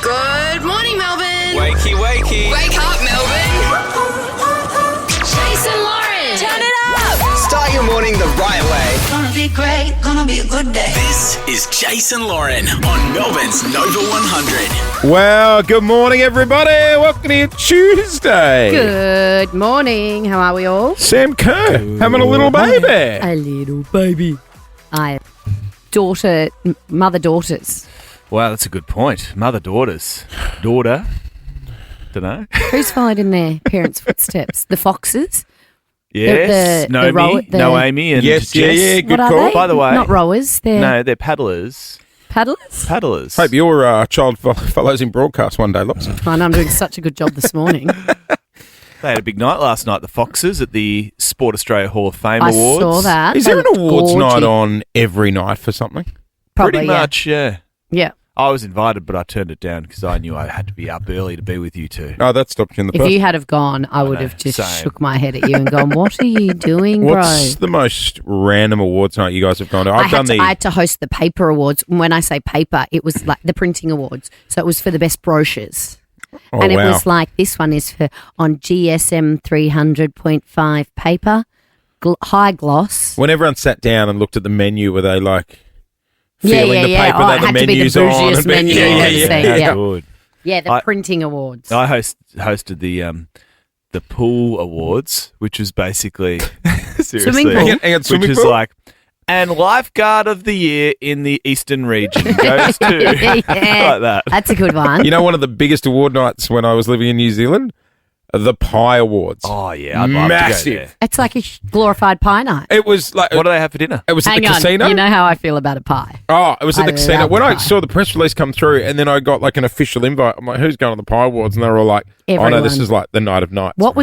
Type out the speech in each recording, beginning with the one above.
Good morning, Melbourne. Wakey, wakey. Wake up, Melbourne. Jason Lauren. Turn it up. Start your morning the right way. Gonna be great, gonna be a good day. This is Jason Lauren on Melbourne's Nova 100. Well, good morning, everybody. Welcome to Tuesday. Good morning. How are we all? Sam Kerr having a little baby. A little baby. Mother-daughters. Wow, that's a good point. Mother-daughters. Daughter. Dunno. Who's followed in their parents' footsteps? The foxes? Yes. Noemi and Yes, Jess. yeah, good What are call. they? By the way. Not rowers. They're No, they're paddlers. paddlers. Paddlers. Hope your child follows in broadcast one day, Lops. Fine, I'm doing such a good job this morning. They had a big night last night, the Foxes, at the Sport Australia Hall of Fame I Awards. saw that. Is They there an look awards night gorgeous. on every night for something? Probably, Pretty much, yeah. Yeah. I was invited, but I turned it down because I knew I had to be up early to be with you two. Oh, that stopped you in the If past. you had have gone, I would know, have just same. shook my head at you and gone, "What are you doing, bro?" What's the most random awards night you guys have gone to? I had to host the paper awards. When I say paper, it was like the printing awards. So it was for the best brochures. Oh, And it wow. was like, this one is for on GSM 300.5 paper, high gloss. When everyone sat down and looked at the menu, were they like Yeah, feeling yeah, the yeah. paper Oh, that it the had to be the menu's on? bougiest and menu yeah, I've yeah, ever yeah. seen. That's Yeah. good. Yeah, the printing awards. I hosted the pool awards, which was basically seriously, Swimming pool? Hang on, which swimming is pool? like, and lifeguard of the year in the Eastern region goes to Yeah. like that. That's a good one. You know, one of the biggest award nights when I was living in New Zealand? The Pie Awards. Oh yeah, I'd love Massive. to go there. It's like a glorified pie night. It was like, What do they have for dinner? it was at Hang the on. casino. You know how I feel about a pie. Oh, it was at I the casino. love When I pie. saw the press release come through and then I got like an official invite, I'm like, who's going to the Pie Awards? And they were all like, oh no, this Everyone. is like the night of nights. What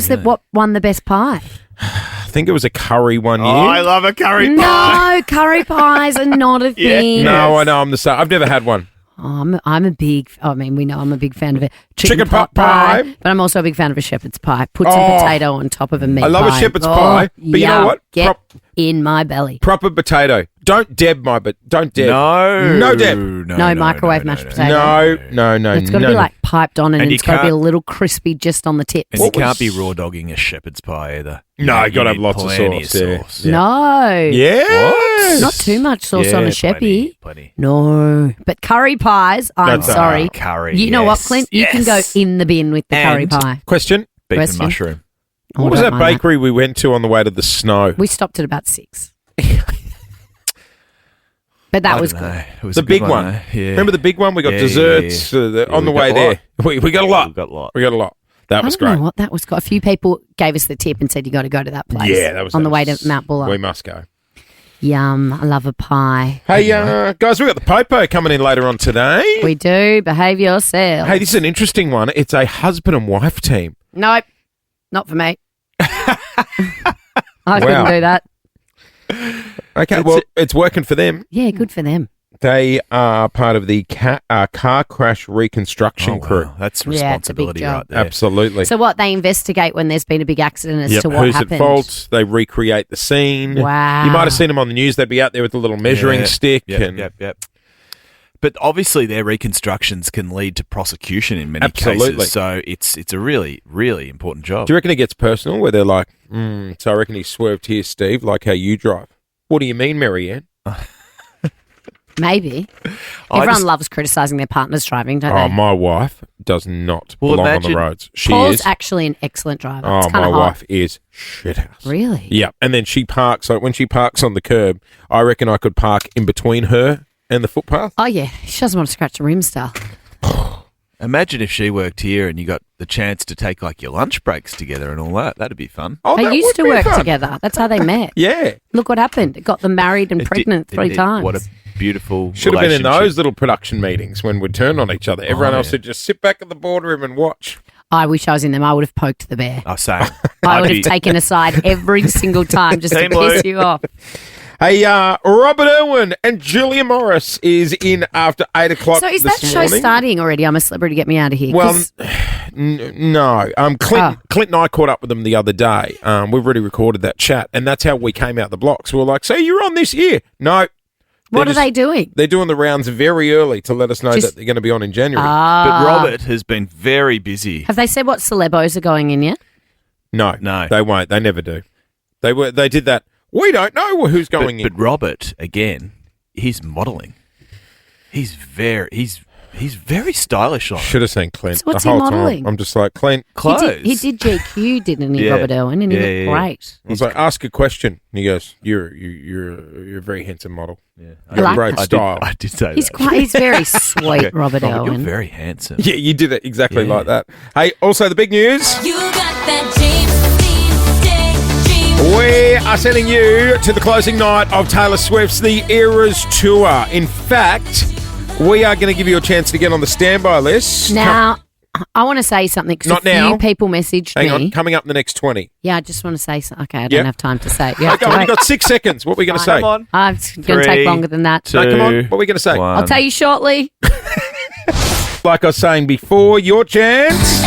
won the best pie? I think it was a curry one year. Oh, I love a curry pie. No, curry pies are not a thing. No, I know, I'm the same. I've never had one. Oh, I'm a big. I mean, we know I'm a big fan of a Chicken pot pot pie. but I'm also a big fan of a shepherd's pie. Put some Oh. potato on top of a meat I love a pie. shepherd's Oh, pie, but you know yum. what? Get in my belly. Proper potato. Don't deb don't deb. No, Deb. No microwave mashed potato. No. It's got to be like piped on, and And you it's got to be a can't- little crispy just on the tips. And you can't be raw dogging a shepherd's pie either. No, you gotta have need lots of plenty sauce, yeah. sauce. No, Yes. not too much sauce Yeah, on a sheppy. Plenty. No, but curry pies. I'm That's sorry. Curry. You know what, yes, Clint? You can go yes. in the bin with the curry And- pie. Question. Beef Question. and mushroom. Oh, What was I that don't mind bakery we went to on the way to the snow? We stopped at about 6. But that I was don't good. know. It was The a good big one. though. Yeah. Remember the big one? We got Yeah, desserts yeah. on the we way got a there. lot. We got a lot. We got a lot. We got a lot. That was I don't great. know what that was. A few people gave us the tip and said you got to go to that place. Yeah, that was on the way nice. to Mount Buller. We must go. Yum! I love a pie. Hey, guys, we got the Popo coming in later on today. We do. Behave yourself. Hey, this is an interesting one. It's a husband and wife team. Nope, not for me. I couldn't do that. Okay, well, it's working for them. Yeah, good for them. They are part of the car crash reconstruction Oh, crew. wow. That's Yeah, it's a big responsibility job. right there. Absolutely. So what? They investigate when there's been a big accident as to what Who's happened. at fault? They recreate the scene. Wow. You might have seen them on the news. They'd be out there with a little measuring Yeah. stick. Yep, yep. But obviously, their reconstructions can lead to prosecution in many Absolutely. cases. So it's a really, really important job. Do you reckon it gets personal where they're like, so I reckon he swerved here, Steve, like how you drive? What do you mean, Marianne? Maybe. I Everyone just- loves criticising their partner's driving, don't Oh, they? my wife does not Well, belong on imagine- the roads. She Paul's is. actually an excellent driver. Oh, It's kind my of hot. wife is shithouse. Really? Yeah, and then she parks. Like when she parks on the curb, I reckon I could park in between her and the footpath. Oh, yeah. She doesn't want to scratch the rim style. Imagine if she worked here and you got the chance to take like your lunch breaks together and all that. That'd be fun. Oh, They that used would to be work fun. together. That's how they met. Yeah, Look what happened. It got them married and It pregnant did- three it did. times. What a beautiful should have been in relationship. those little production meetings when we'd turn on each other. Everyone else yeah. would just sit back at the boardroom and watch. I wish I was in them. I would have poked the bear. Oh, same. I I'd would be- have taken a side every single time just to Team piss Lou. you off. Hey, Robert Irwin and Julia Morris is in after 8 o'clock. So is this that show morning. starting already? I'm a Celebrity, get me out of here. Well, 'Cause- no. Clint and I caught up with them the other day. We've already recorded that chat, and that's how we came out the blocks. We were like, so you're on this year? No. what are they doing? They're doing the rounds very early to let us know Just- that they're going to be on in January. But Robert has been very busy. Have they said what celebos are going in yet? No. They won't. They never do. They did that. We don't know who's going in. But Robert, again, he's modelling. He's very stylish on it. Should have seen Clint So what's the he whole modelling? time. I'm just like, Clint. Clothes. He did GQ, didn't he, Yeah. Robert Irwin? And he looked great. I was like, ask a question. And he goes, you're a very handsome model. Yeah. You have like great style. I did say He's that. he's very sweet, Okay. Robert You're Irwin. very handsome. Yeah, you did it exactly Yeah. like that. Hey, also the big news. You got that James Dean day dream. We are sending you to the closing night of Taylor Swift's The Eras Tour. In fact, we are going to give you a chance to get on the standby list. Now, I want to say something because Not a few now. people messaged Hang me. on, coming up in the next 20. Yeah, I just want to say something. Okay, I Yep. don't have time to say it. You have Okay, to we've wait. got 6 seconds. What are we going to say? Come on. It's going to take 3, longer than that. 2, No, come on. What are we going to say? 1. I'll tell you shortly. Like I was saying before, your chance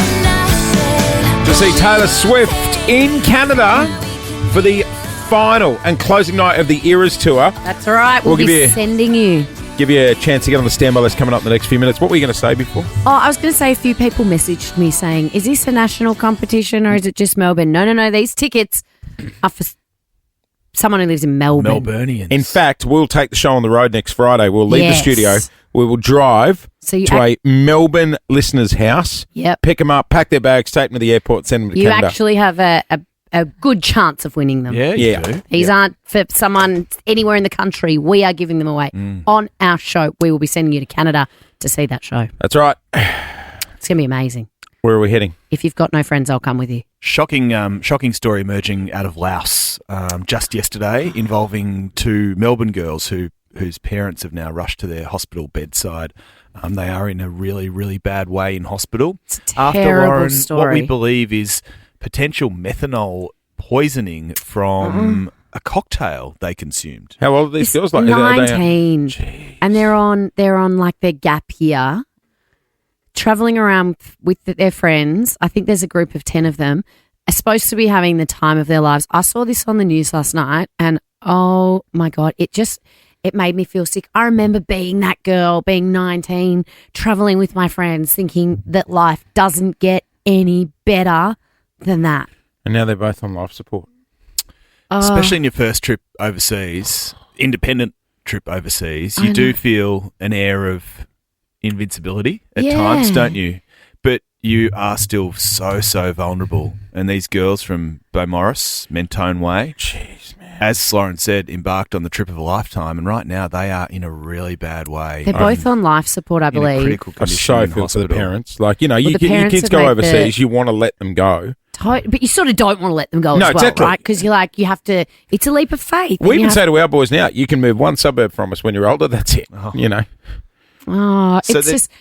to see Taylor Swift in Canada for the final and closing night of the Eras Tour. That's all right. We'll We'll give be you- sending you. Give you a chance to get on the standby list coming up in the next few minutes. What were you going to say before? Oh, I was going to say a few people messaged me saying, is this a national competition or is it just Melbourne? No. These tickets are for someone who lives in Melbourne. Melburnians. In fact, we'll take the show on the road next Friday. We'll leave the Yes. studio. We will drive So you to a Melbourne listener's house, Yep. pick them up, pack their bags, take them to the airport, send them to You Canada. actually have a good chance of winning them. Yeah, you Yeah. do. These aren't for someone anywhere in the country. We are giving them away. On our show, we will be sending you to Canada to see that show. That's right. It's going to be amazing. Where are we heading? If you've got no friends, I'll come with you. Shocking story emerging out of Laos just yesterday involving 2 Melbourne girls whose parents have now rushed to their hospital bedside. They are in a really, really bad way in hospital. It's a After terrible Lauren, story. what we believe is potential methanol poisoning from a cocktail they consumed. How old are these girls? It's Like, are they- 19, and they're on like their gap year, traveling around with their friends. I think there's a group of 10 of them. Are supposed to be having the time of their lives. I saw this on the news last night, and oh my god, it made me feel sick. I remember being that girl, being 19, traveling with my friends, thinking that life doesn't get any better than that. And now they're both on life support. Especially in your first trip overseas, independent trip overseas, you do feel an air of invincibility at Yeah. times, don't you? But you are still so vulnerable. And these girls from Beaumaris, Mentone Way, Jeez, man. as Lauren said, embarked on the trip of a lifetime. And right now they are in a really bad way. They're both on life support, I in a believe. critical I condition so in feel for the hospital. parents. Like, your the parents kids have go made overseas, you want to let them go. But you sort of don't want to let them go No, as well, exactly. right? Because you're like, you have to, it's a leap of faith. We even say to our boys now, you can move one suburb from us when you're older, that's it. You know. oh, So it's they- just.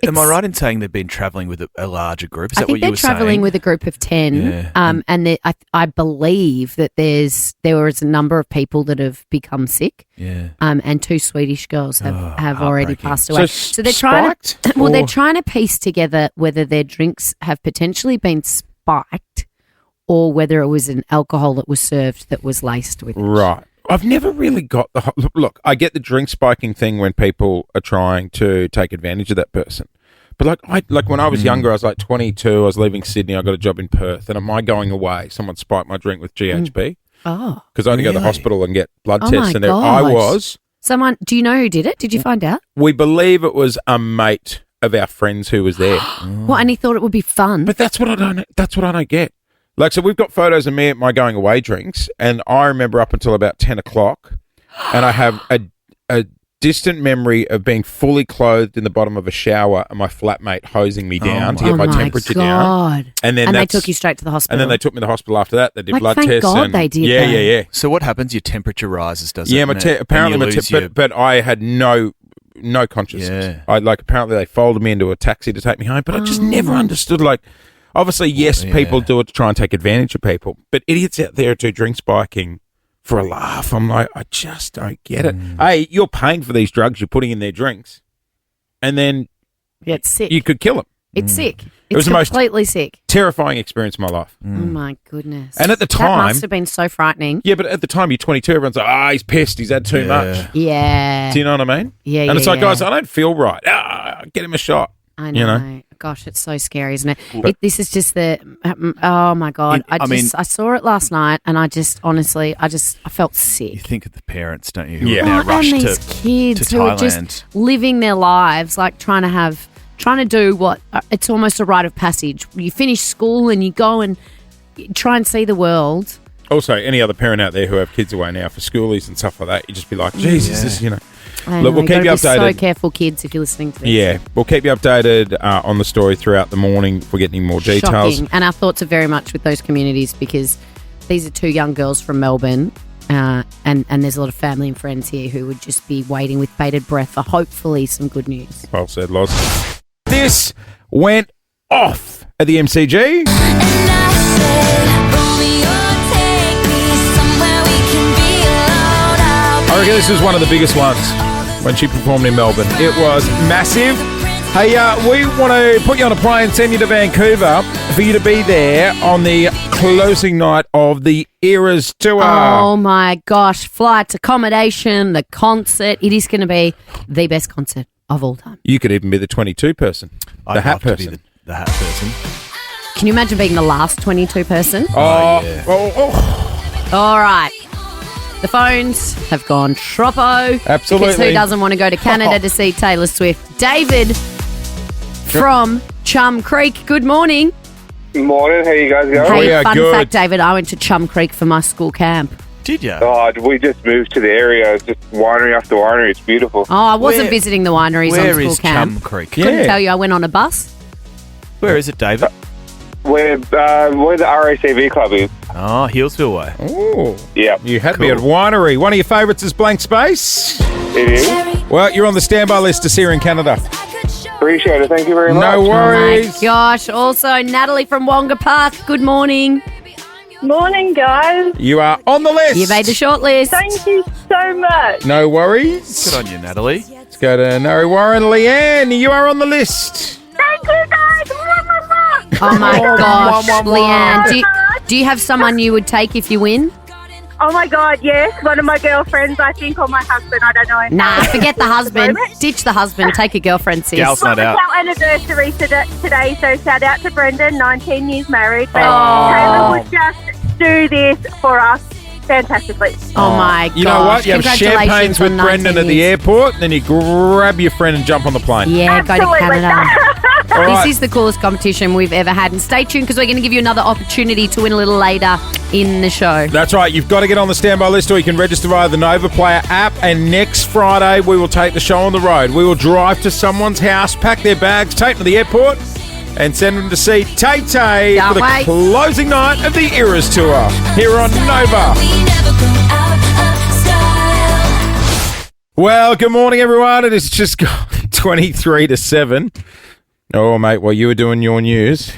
Am I it's- right in saying they've been travelling with a larger group? Is I that think what you they're were traveling saying? with a group of 10. Yeah. And I believe that there was a number of people that have become sick. Yeah. And 2 Swedish girls have already heartbreaking. passed away. So they're trying to, spiked, well, they're or- trying to piece together whether their drinks have potentially been spiked or whether it was an alcohol that was served that was laced with it. Right. I've never really got the... Look, I get the drink spiking thing when people are trying to take advantage of that person. But like when I was younger, I was like 22, I was leaving Sydney, I got a job in Perth, and am I going away? Someone spiked my drink with GHB Oh. because I had to go to the Really? hospital and get blood Oh tests, my and there I gosh. was. Someone, do you know who did it? Did you find out? We believe it was a mate of our friends who was there. Well, and he thought it would be fun. But that's what I don't. That's what I don't get. Like, so we've got photos of me at my going away drinks, and I remember up until about 10 o'clock, and I have a distant memory of being fully clothed in the bottom of a shower and my flatmate hosing me down to my get my Oh temperature down. God. And then they that's- took you straight to the hospital. And then they took me to the hospital after that. They did Like, blood thank tests. God and, they did Yeah, that. yeah. So what happens? Your temperature rises, does it? Yeah, And it- apparently, and you lose your- but I had no consciousness. Yeah. Apparently they folded me into a taxi to take me home, but I just never understood. Like, obviously, yes, Yeah. people do it to try and take advantage of people, but idiots out there do drink spiking for a laugh. I'm like, I just don't get it. Hey, you're paying for these drugs you're putting in their drinks, and then It's sick. you could kill them. It's sick. It's was the most- completely sick. Terrifying experience of my life. Oh my goodness. And at the that time- must have been so frightening. Yeah, but at the time you're 22, everyone's like, he's pissed. He's had too much. Yeah. Do you know what I mean? Yeah, And it's yeah, like, yeah. guys, I don't feel right. Get him a shot. I know. You know? Gosh, it's so scary, isn't it? This is just the. Oh my god! I saw it last night, and I felt sick. You think of the parents, don't you? Who Yeah. are now and rushed these to kids who are just Thailand. living their lives, like trying to do what it's almost a rite of passage. You finish school and you go and try and see the world. Also, any other parent out there who have kids away now for schoolies and stuff like that, you just be like, Jesus, this, you know. Look, we'll keep you Be so updated. careful, kids, if you're listening to this. Yeah, we'll keep you updated on the story throughout the morning if we get any more details. Shocking. And our thoughts are very much with those communities because these are two young girls from Melbourne. And there's a lot of family and friends here who would just be waiting with bated breath for hopefully some good news. Well said, Loz. This went off at the MCG. I reckon this was one of the biggest ones when she performed in Melbourne. It was massive. Hey, we want to put you on a plane, send you to Vancouver for you to be there on the closing night of the Eras Tour. Oh my gosh. Flights, accommodation, the concert. It is going to be the best concert of all time. You could even be the 22 person, the I'd hat love to be person. the hat person. Can you imagine being the last 22 person? yeah. All right. The phones have gone troppo. Absolutely. Because who doesn't want to go to Canada to see Taylor Swift? David from Chum Creek. Good morning. Morning, how you guys going? We Hey, are fun good. fact, David, I went to Chum Creek for my school camp. Did you? Oh, we just moved to the area. It's just winery after winery. It's beautiful. Oh, I wasn't Where- visiting the wineries on Where school is camp. Chum Creek? Couldn't Yeah. tell you. I went on a bus. Where is it, David? Where the RACV club is. Oh, Healesville way. Oh, Yeah, you had me at winery. One of your favourites is Blank Space. it is. Well, you're on the standby list to see her in Canada. Appreciate it. Thank you very much. No Oh my worries. gosh. Also, Natalie from Wonga Park. Good morning. Morning, guys. You are on the list. You made the shortlist. Thank you so much. No worries. Good on you, Natalie. Let's go to Nari Warren. Leanne, you are on the list. Thank you, guys. Oh my gosh, Leanne. Do you have someone you would take if you win? Oh my God, yes. One of my girlfriends, I think, or my husband. I don't know. Nah, forget the husband. Ditch the husband. Take a girlfriend, sis. Gal's Well, not it's out. our anniversary today, so shout out to Brendan, 19 years married. But Oh. Taylor would just do this for us fantastically. Oh my gosh. You know what? You have Congratulations champagnes with on Brendan 19 at the years. airport, then you grab your friend and jump on the plane. Yeah, go to Absolutely. Canada. All right. This is the coolest competition we've ever had. And stay tuned because we're going to give you another opportunity to win a little later in the show. That's right. You've got to get on the standby list or you can register via the Nova Player app. And next Friday, we will take the show on the road. We will drive to someone's house, pack their bags, take them to the airport, and send them to see Tay Tay Can't for the wait. closing night of the Eras Tour here on Nova. Well, good morning, everyone. It is just 23 to 7. Oh, mate, while you were doing your news,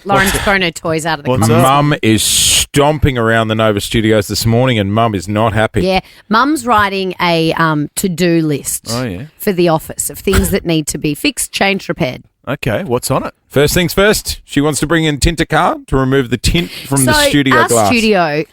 Lauren's thrown her toys out of the What's closet. up? Mum is stomping around the Nova studios this morning, and Mum is not happy. Yeah, Mum's writing a to-do list Oh, yeah. for the office of things that need to be fixed, changed, repaired. Okay, what's on it? First things first, she wants to bring in Tintercar to remove the tint from the studio our glass. studio,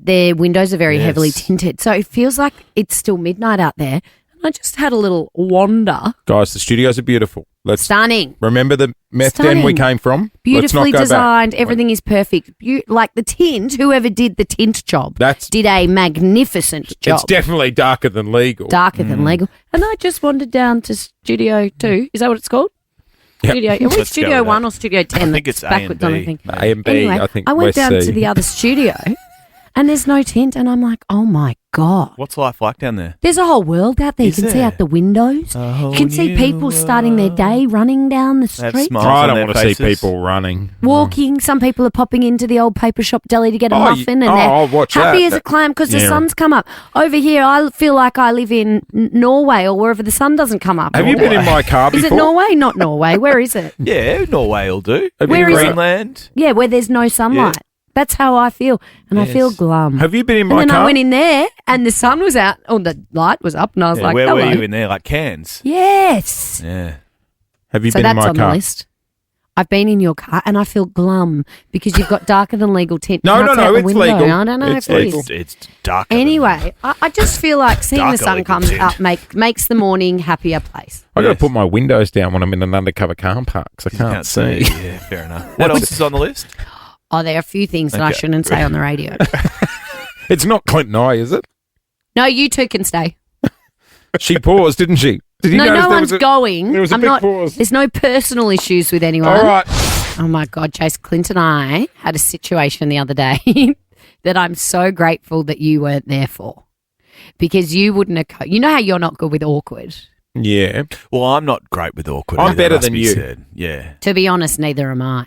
their windows are very Yes. heavily tinted, so it feels like it's still midnight out there. And I just had a little wander. Guys, the studios are beautiful. Let's Stunning. remember the meth den we Stunning. came from. Beautifully Let's not go designed. back. Everything is perfect. Like the tint, whoever did the tint job That's- did a magnificent job. It's definitely darker than legal. Darker than legal. And I just wandered down to Studio 2. Is that what it's called? Yep. Studio. Are we Let's go Studio with 1 that. or Studio 10? I think it's A and backwards on B. the thing. A and B, Anyway, I think. I went West down C. to the other studio and there's no tint and I'm like, oh my God. What's life like down there? There's a whole world out there. Is You can see there? out the windows. A whole You can see new people starting their day, running down the They have street, smiles I on don't their want to see faces. people running. walking. Some people are popping into the old paper shop deli to get a Oh, muffin and I'll they're watch happy that. as a clam because the Yeah. sun's come up. Over here, I feel like I live in Norway or wherever the sun doesn't come up. Have you been in my car Is before? it Norway? Not Norway. Where is it? Yeah, Norway will do. Have Where you is it? Greenland. Yeah, where there's no sunlight. That's how I feel. And I feel glum. Have you been in and my then car? I went in there and the sun was out. Oh, the light was up and I was like, where hello. were you in there? Like Cairns? Yes. Yeah. Have you So been in that's my on car? the list. I've been in your car and I feel glum because you've got darker than legal tint. No, Cuts no, out the it's window. legal. I don't know It's if it legal. is. It's darker. Anyway, I just feel like seeing the Darker sun legal comes tint. up makes the morning happier place. I got to Yes. put my windows down when I'm in an undercover car park because I You can't see. Yeah, fair enough. What else is on the list? Oh, there are a few things that I Okay. shouldn't say on the radio. It's not Clinton Eye, is it? No, you two can stay. She paused, didn't she? Did you No, notice no there one's was a- going. there was a I'm big not. pause. There's no personal issues with anyone. All right. Oh my God, Chase, Clint and I had a situation the other day that I'm so grateful that you weren't there for, because you wouldn't have. You know how you're not good with awkward. Yeah. Well, I'm not great with awkward. I'm either, better must than be you. said. Yeah. To be honest, neither am I.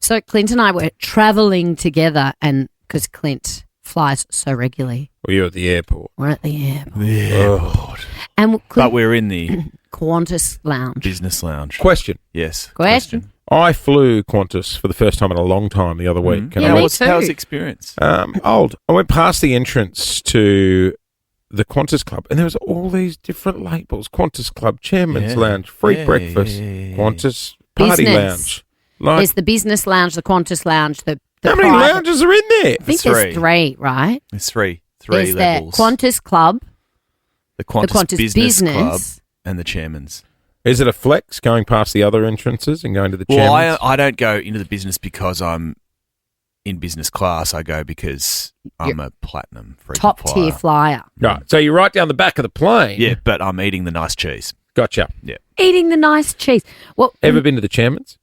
So Clint and I were traveling together, and because Clint flies so regularly, Well, you're at the airport. we're at the airport, Yeah. and But Clint, we're in the Qantas lounge. business lounge. Question. Yes. Question. I flew Qantas for the first time in a long time the other week. And Yeah, I me was too. How was the experience? old. I went past the entrance to the Qantas Club and there was all these different labels. Qantas Club, Chairman's Yeah. Lounge, free Yeah, breakfast, yeah, yeah, yeah. Qantas Party Business. Lounge. Like, There's the business lounge, the Qantas lounge, the how many private- lounges are in there? I think Three. there's three, right? It's three There's levels. the Qantas Club, the Qantas, the Qantas business, Club, Business. and the Chairman's. Is it a flex going past the other entrances and going to the Well, Chairman's? I don't go into the business because I'm in business class. I go because I'm a platinum frequent top flyer. tier flyer. Right. So you're right down the back of the plane. Yeah, but I'm eating the nice cheese. Gotcha. Eating the nice cheese. Well, Ever been to the Chairman's?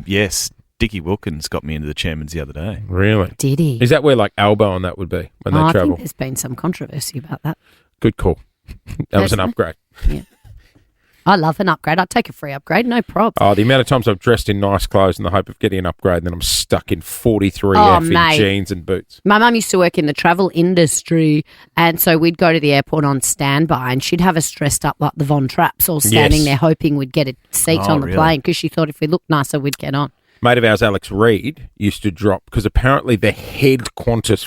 Yes, Dickie Wilkins got me into the Chairman's the other day. Really? did he? Is that where like Albo and that would be when Oh, they I travel? think there's been some controversy about that. Good call. That was an Personally? upgrade. I love an upgrade. I'd take a free upgrade, no problem. Oh, the amount of times I've dressed in nice clothes in the hope of getting an upgrade, and then I'm stuck in 43 Oh, F in mate. jeans and boots. My mum used to work in the travel industry, and so we'd go to the airport on standby, and she'd have us dressed up like the Von Trapps, all standing Yes. there hoping we'd get a seat Oh, on the really? plane, because she thought if we looked nicer, we'd get on. Mate of ours, Alex Reed, used to drop because apparently the head Qantas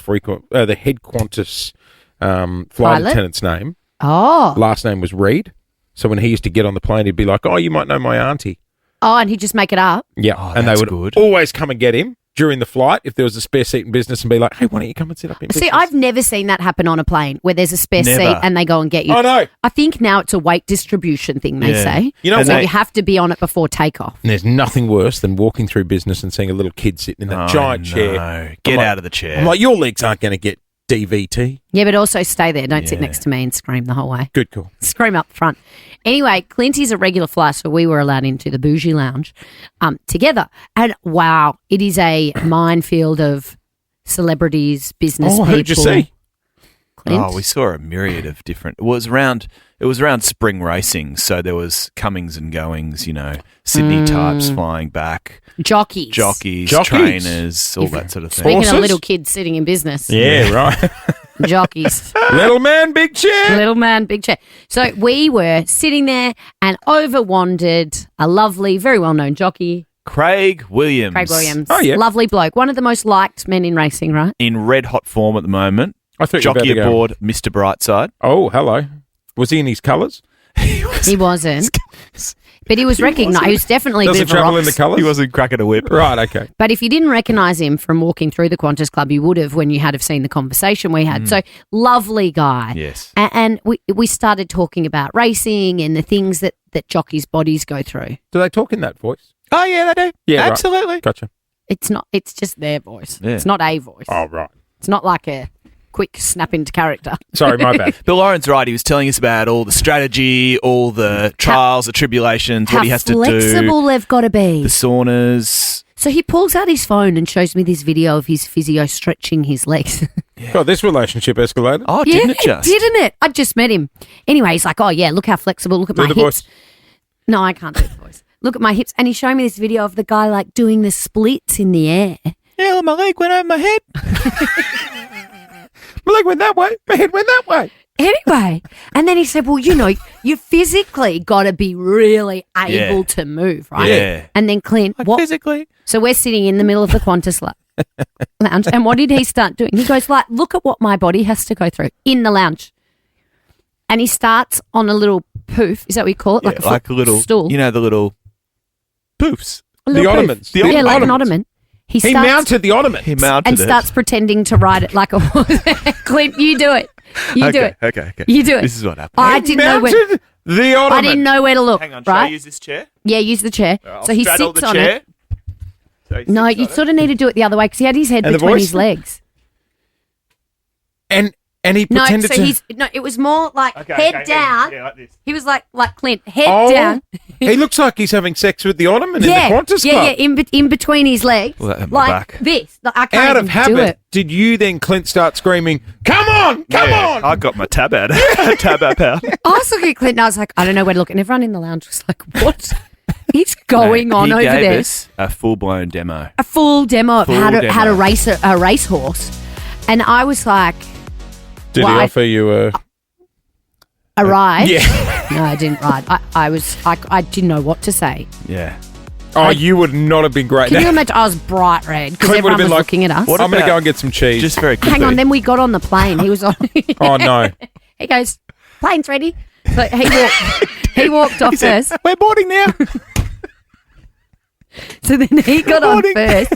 flight Pilot? attendant's name, Oh, last name was Reed. So when he used to get on the plane, he'd be like, "Oh, you might know my auntie." and he'd just make it up. Yeah, Oh, and they that's would good. always come and get him during the flight if there was a spare seat in business, and be like, "Hey, why don't you come and sit up in business?" See, I've never seen that happen on a plane where there's a spare Never. seat and they go and get you. I know. I think now it's a weight distribution thing, they Yeah. say. You know so what? you have to be on it before takeoff. And there's nothing worse than walking through business and seeing a little kid sitting in that giant chair. No. Get I'm like- out of the chair. I'm like, your legs aren't going to get DVT. Yeah, but also stay there. Don't sit Yeah. next to me and scream the whole way. Good call. Scream up front. Anyway, Clinty's a regular flyer, so we were allowed into the bougie lounge together. And wow, it is a minefield of celebrities, business people. who'd you see? Clint. Oh, we saw a myriad of different. It was around spring racing, so there was comings and goings. You know, Sydney types flying back, Jockeys. jockeys, Jockeys? trainers, all If- that sort of thing. Speaking Horses? of little kids sitting in business, Yeah, right. jockeys. Little man, big chair. Little man, big chair. So we were sitting there and over wandered a lovely, very well known jockey, Craig Williams. Craig Williams. Oh, yeah. Lovely bloke. One of the most liked men in racing, right? in red hot form at the moment. I thought you were about Jockey to go. aboard, Mr. Brightside. Oh, hello. Was he in his colours? He wasn't. But he was recognised. He was definitely a Does bit it of a travel rock in the colours? He wasn't cracking a whip. Right, okay. But if you didn't recognise him from walking through the Qantas Club, you would have when you had have seen the conversation we had. So lovely guy. Yes. And we started talking about racing and the things that jockeys' bodies go through. Do they talk in that voice? Oh yeah, they do. Yeah, right. absolutely. Gotcha. It's just their voice. Yeah. It's not a voice. Oh, right. It's not like a quick snap into character. Sorry, my bad. But Lauren's right. He was telling us about all the strategy, all the trials, the tribulations, How what he has to do, flexible they've got to be. the saunas. So he pulls out his phone and shows me this video of his physio stretching his legs. God, this relationship escalated. Oh, Yeah, didn't it just? Didn't it? I just met him. Anyway, he's like, oh, yeah, look how flexible. Look at Do my the hips. voice. No, I can't do the voice. Look at my hips. And he showed me this video of the guy, like, doing the splits in the air. Yeah, my leg went over my head. My leg went that way. My head went that way. Anyway, and then he said, well, you know, you physically got to be really able Yeah. to move, right? Yeah. And then Clint, what? Physically. So we're sitting in the middle of the Qantas lounge. And what did he start doing? He goes like, look at what my body has to go through in the lounge. And he starts on a little poof. Is that what you call it? Yeah, like a little stool. You know, the little poofs. A The little poof. ottomans. Yeah, like an ottoman. He He starts mounted the ottoman. He mounted and it. starts pretending to ride it like a horse. Clint, you do it. You do it. Okay. You do it. This is what happened. I didn't know where. Mounted the ottoman. I didn't know where to look. Hang on, shall I right? use this chair? Yeah, use the chair. I'll So he straddle sits the on chair. it. So he No, sits you on sort of need to do it the other way because he had his head And the between voice? his legs. And he No, pretended so to. it was more like head down. Yeah, like this. He was like Clint, head Oh, down. he looks like he's having sex with the ottoman Yeah, in the Qantas yeah, Club. yeah, in between his legs, Well, that hurt my like back. this. Like, I can't Out of even do habit, it. did you then, Clint, start screaming, "Come on, come Yeah, on"? I got my tab out. Tab app out. I was looking at Clint and I was like, I don't know where to look. And everyone in the lounge was like, what is going on he over gave there? us a full-blown demo. A full demo of Full how to demo. race a racehorse. And I was like, Did Well, he I- offer you a? a ride? Yeah. No, I didn't ride. I didn't know what to say. Yeah. Oh, you would not have been great. Can you imagine? I was bright red because Clint would have everyone been was like, looking at us. What I'm going to about- go and get some cheese. Just very quickly. Hang on, then we got on the plane. He was on. Oh no! He goes, plane's ready. So he walked off first. We're boarding now. So then he got on first.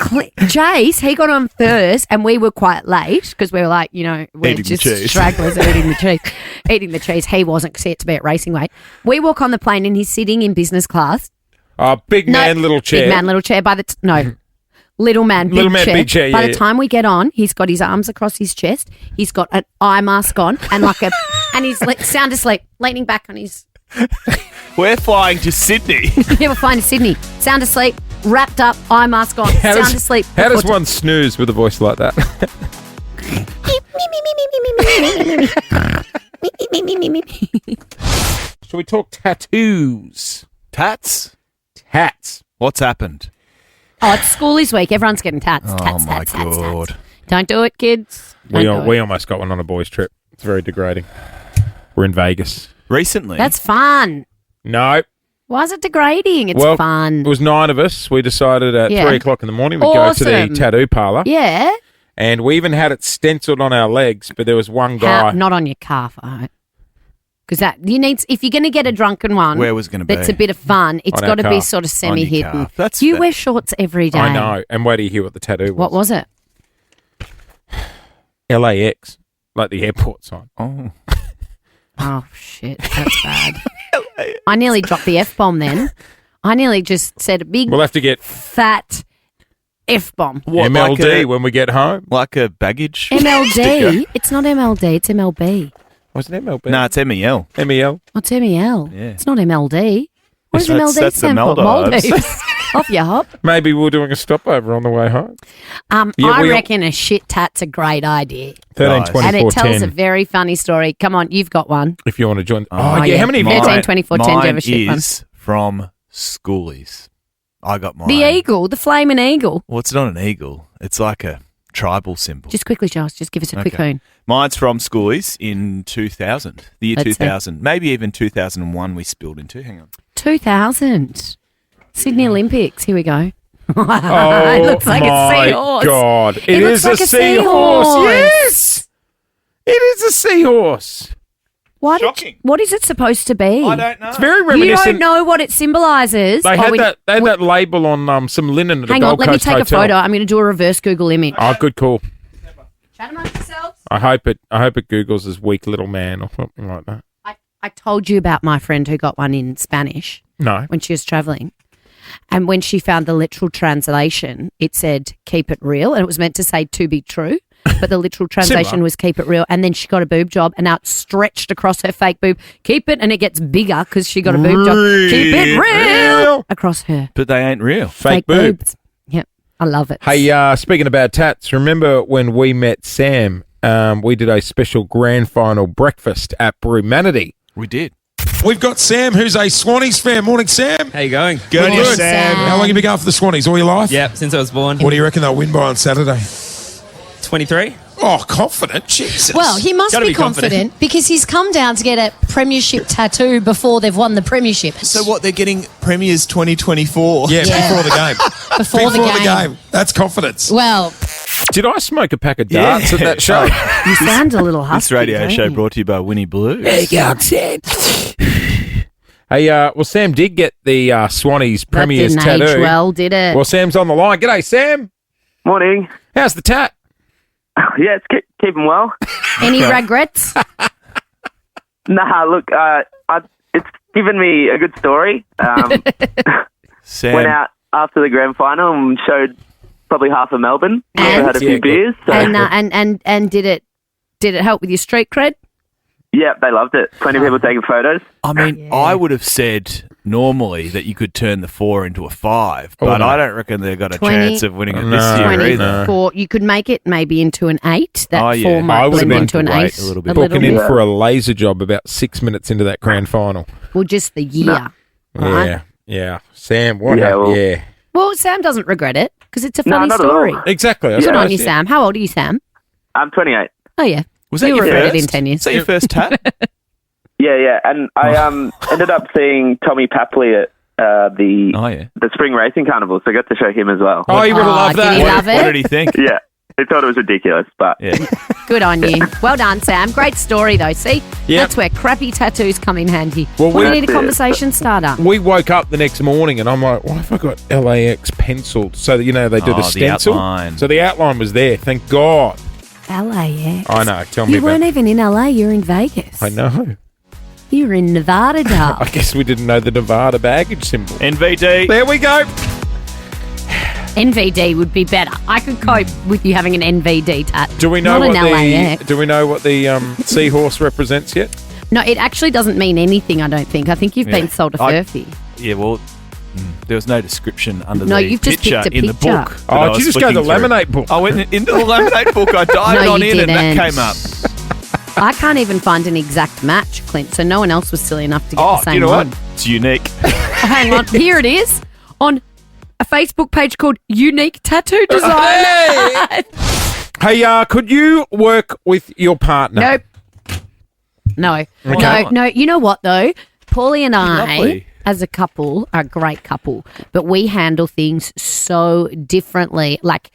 Jace, he got on first, and we were quite late because we were like, we're Eating the just cheese. stragglers eating the cheese. Eating the cheese. He wasn't because he had to be at racing weight. We walk on the plane, and he's sitting in business class. Oh, big man, little chair. Big man, little chair. Little man, big Little man, chair. big chair, By yeah, the yeah. time we get on, he's got his arms across his chest. He's got an eye mask on and and he's sound asleep, leaning back on his. We're flying to Sydney. We're flying to Sydney. Sound asleep, wrapped up, eye mask on, How sound does, asleep. how does one snooze with a voice like that? Shall we talk tattoos? Tats? Tats. What's happened? Oh, it's school this week. Everyone's getting tats. Oh, Tats, my tats, tats, God. tats. Don't do it, kids. We Don't do it. almost got one on a boys' trip. It's very degrading. We're in Vegas. Recently? That's fun. No. Why is it degrading? It's Well, fun. It was 9 of us. We decided at Yeah. 3 o'clock in the morning we'd go to the Awesome. tattoo parlour. Yeah. And we even had it stenciled on our legs, but there was one guy. Not on your calf, I hope. Because if you're going to get a drunken one, Where was it gonna that's be? a bit of fun. It's On our got to be calf. sort of On your semi-hidden. calf. That's You fair. wear shorts every day. I know. And wait till you hear what the tattoo was. What was it? LAX, like the airport sign. Oh. Oh, shit. That's bad. I nearly dropped the F-bomb then. I nearly just said a big, We'll have to get fat F-bomb. What, MLD when we get home. Like a baggage MLD? sticker? It's not MLD. It's MLB. Was it MLB? No, it's MEL. MEL. What's MEL? Yeah. It's not MLD. What does That's- MLD that's the stand for? Maldives. Off your hop. Maybe we're doing a stopover on the way home. Yeah, I we- reckon a shit tat's a great idea. 13, Nice. 24, And it tells 10. a very funny story. Come on, you've got one. If you want to join. Oh, Oh, yeah. yeah. How many have you 13, got? 24, 10. Do you have a Mine shit one? is from Schoolies. I got mine. The eagle, the flaming eagle. Well, it's not an eagle. It's like a tribal symbol. Just quickly, Charles, just give us a quick Okay. hoon. Mine's from Schoolies in 2000. The year Let's see. 2000. Maybe even 2001 we spilled into. Hang on. 2000. Sydney Olympics. Here we go. Oh, it looks like a my seahorse. God. It is looks like a a seahorse. seahorse. Yes. It is a seahorse. Shocking. What is it supposed to be? I don't know. It's very You reminiscent. don't know what it symbolises. They had that label on some linen at Hang a on, Gold let me Coast take hotel. a photo. I'm going to do a reverse Google image. Oh, good call. Chat amongst yourselves. I hope it Googles as weak little man or something like that. I told you about my friend who got one in Spanish No. when she was travelling. And when she found the literal translation, it said, keep it real. And it was meant to say to be true. But the literal translation Similar. was keep it real. And then she got a boob job and now it's stretched across her fake boob. Keep it. And it gets bigger because she got a boob job. Keep it real. Across her. But they ain't real. Fake boob. boobs. Yep. I love it. Hey, speaking about tats, remember when we met Sam? We did a special grand final breakfast at Brewmanity. We did. We've got Sam, who's a Swannies fan. Morning, Sam. How you going? Good. Morning, Sam. How long have you been going for the Swannies? All your life? Yeah, since I was born. What do you reckon they'll win by on Saturday? 23. Oh, confident. Jesus. Well, he must Gotta be be confident. confident because he's come down to get a premiership tattoo before they've won the premiership. So what, they're getting Premiers 2024? yeah, before the game. before the game. That's confidence. Well, Did I smoke a pack of darts at that show? You sound a little husky. This radio don't show you? brought to you by Winnie Blue. Hey, well, Sam did get the Swannies That Premier's didn't tattoo. age well, did it? Well, Sam's on the line. G'day, Sam. Morning. How's the tat? Yeah, it's keeping well. Any regrets? Nah, look, it's given me a good story. Sam, Went out after the grand final and showed probably half of Melbourne. And- Had a few beers. So. And did it help with your street cred? Yeah, they loved it. Plenty of people taking photos. I mean, I would have said normally that you could turn the 4 into a 5, but no. I don't reckon they've got a 20 chance of winning it No. this year 20, either. 4. You could make it maybe into an 8. That Oh, yeah. 4 I might would've blend been into an to 8 wait a little bit. Booking in bit. for a laser job about 6 minutes into that grand final. Well, just the year. Right? Yeah, yeah. Sam, what Yeah, happened? well- Yeah. Well, Sam doesn't regret it because it's a No, funny not at all. story. Exactly. That's Good what I on you, said. Sam. How old are you, Sam? I'm 28. Oh, yeah. Was that You your regret first? it in 10 years. Is that your first tat? Yeah. And I ended up seeing Tommy Papley at the Oh, yeah. the spring racing carnival, so I got to show him as well. Oh, you would have Oh, loved did that. he What, love what it? did he think? Yeah, he thought it was ridiculous, but Yeah. Good on you. Well done, Sam. Great story, though. See? Yep. That's where crappy tattoos come in handy. Well, we we- need a That's it. conversation starter. We woke up the next morning and I'm like, why have I got LAX penciled? So that, they do Oh, the the stencil. outline. So the outline was there. Thank God. LAX. I know. Tell me You about weren't even in LA. You're in Vegas. I know. You're in Nevada, I Dale. guess we didn't know the Nevada baggage symbol. NVD. There we go. NVD would be better. I could cope with you having an NVD tat. Do we know Not what an LAX. the seahorse represents yet? No, it actually doesn't mean anything, I don't think. I think you've been sold a furphy. Yeah, well, there was no description under No, the you've just picture picked a in the picture. book. that Oh, I did was you just go to the flicking through. laminate book? I went into the laminate book. I dived No, on you in and that didn't. came up. I can't even find an exact match, Clint, so no one else was silly enough to get Oh, the same you know one. what? It's unique. Hang on, here it is on a Facebook page called Unique Tattoo Design. Hey, could you work with your partner? Nope. No. No. You know what, though? Paulie and I, Lovely. as a couple, are a great couple, but we handle things so differently. Like,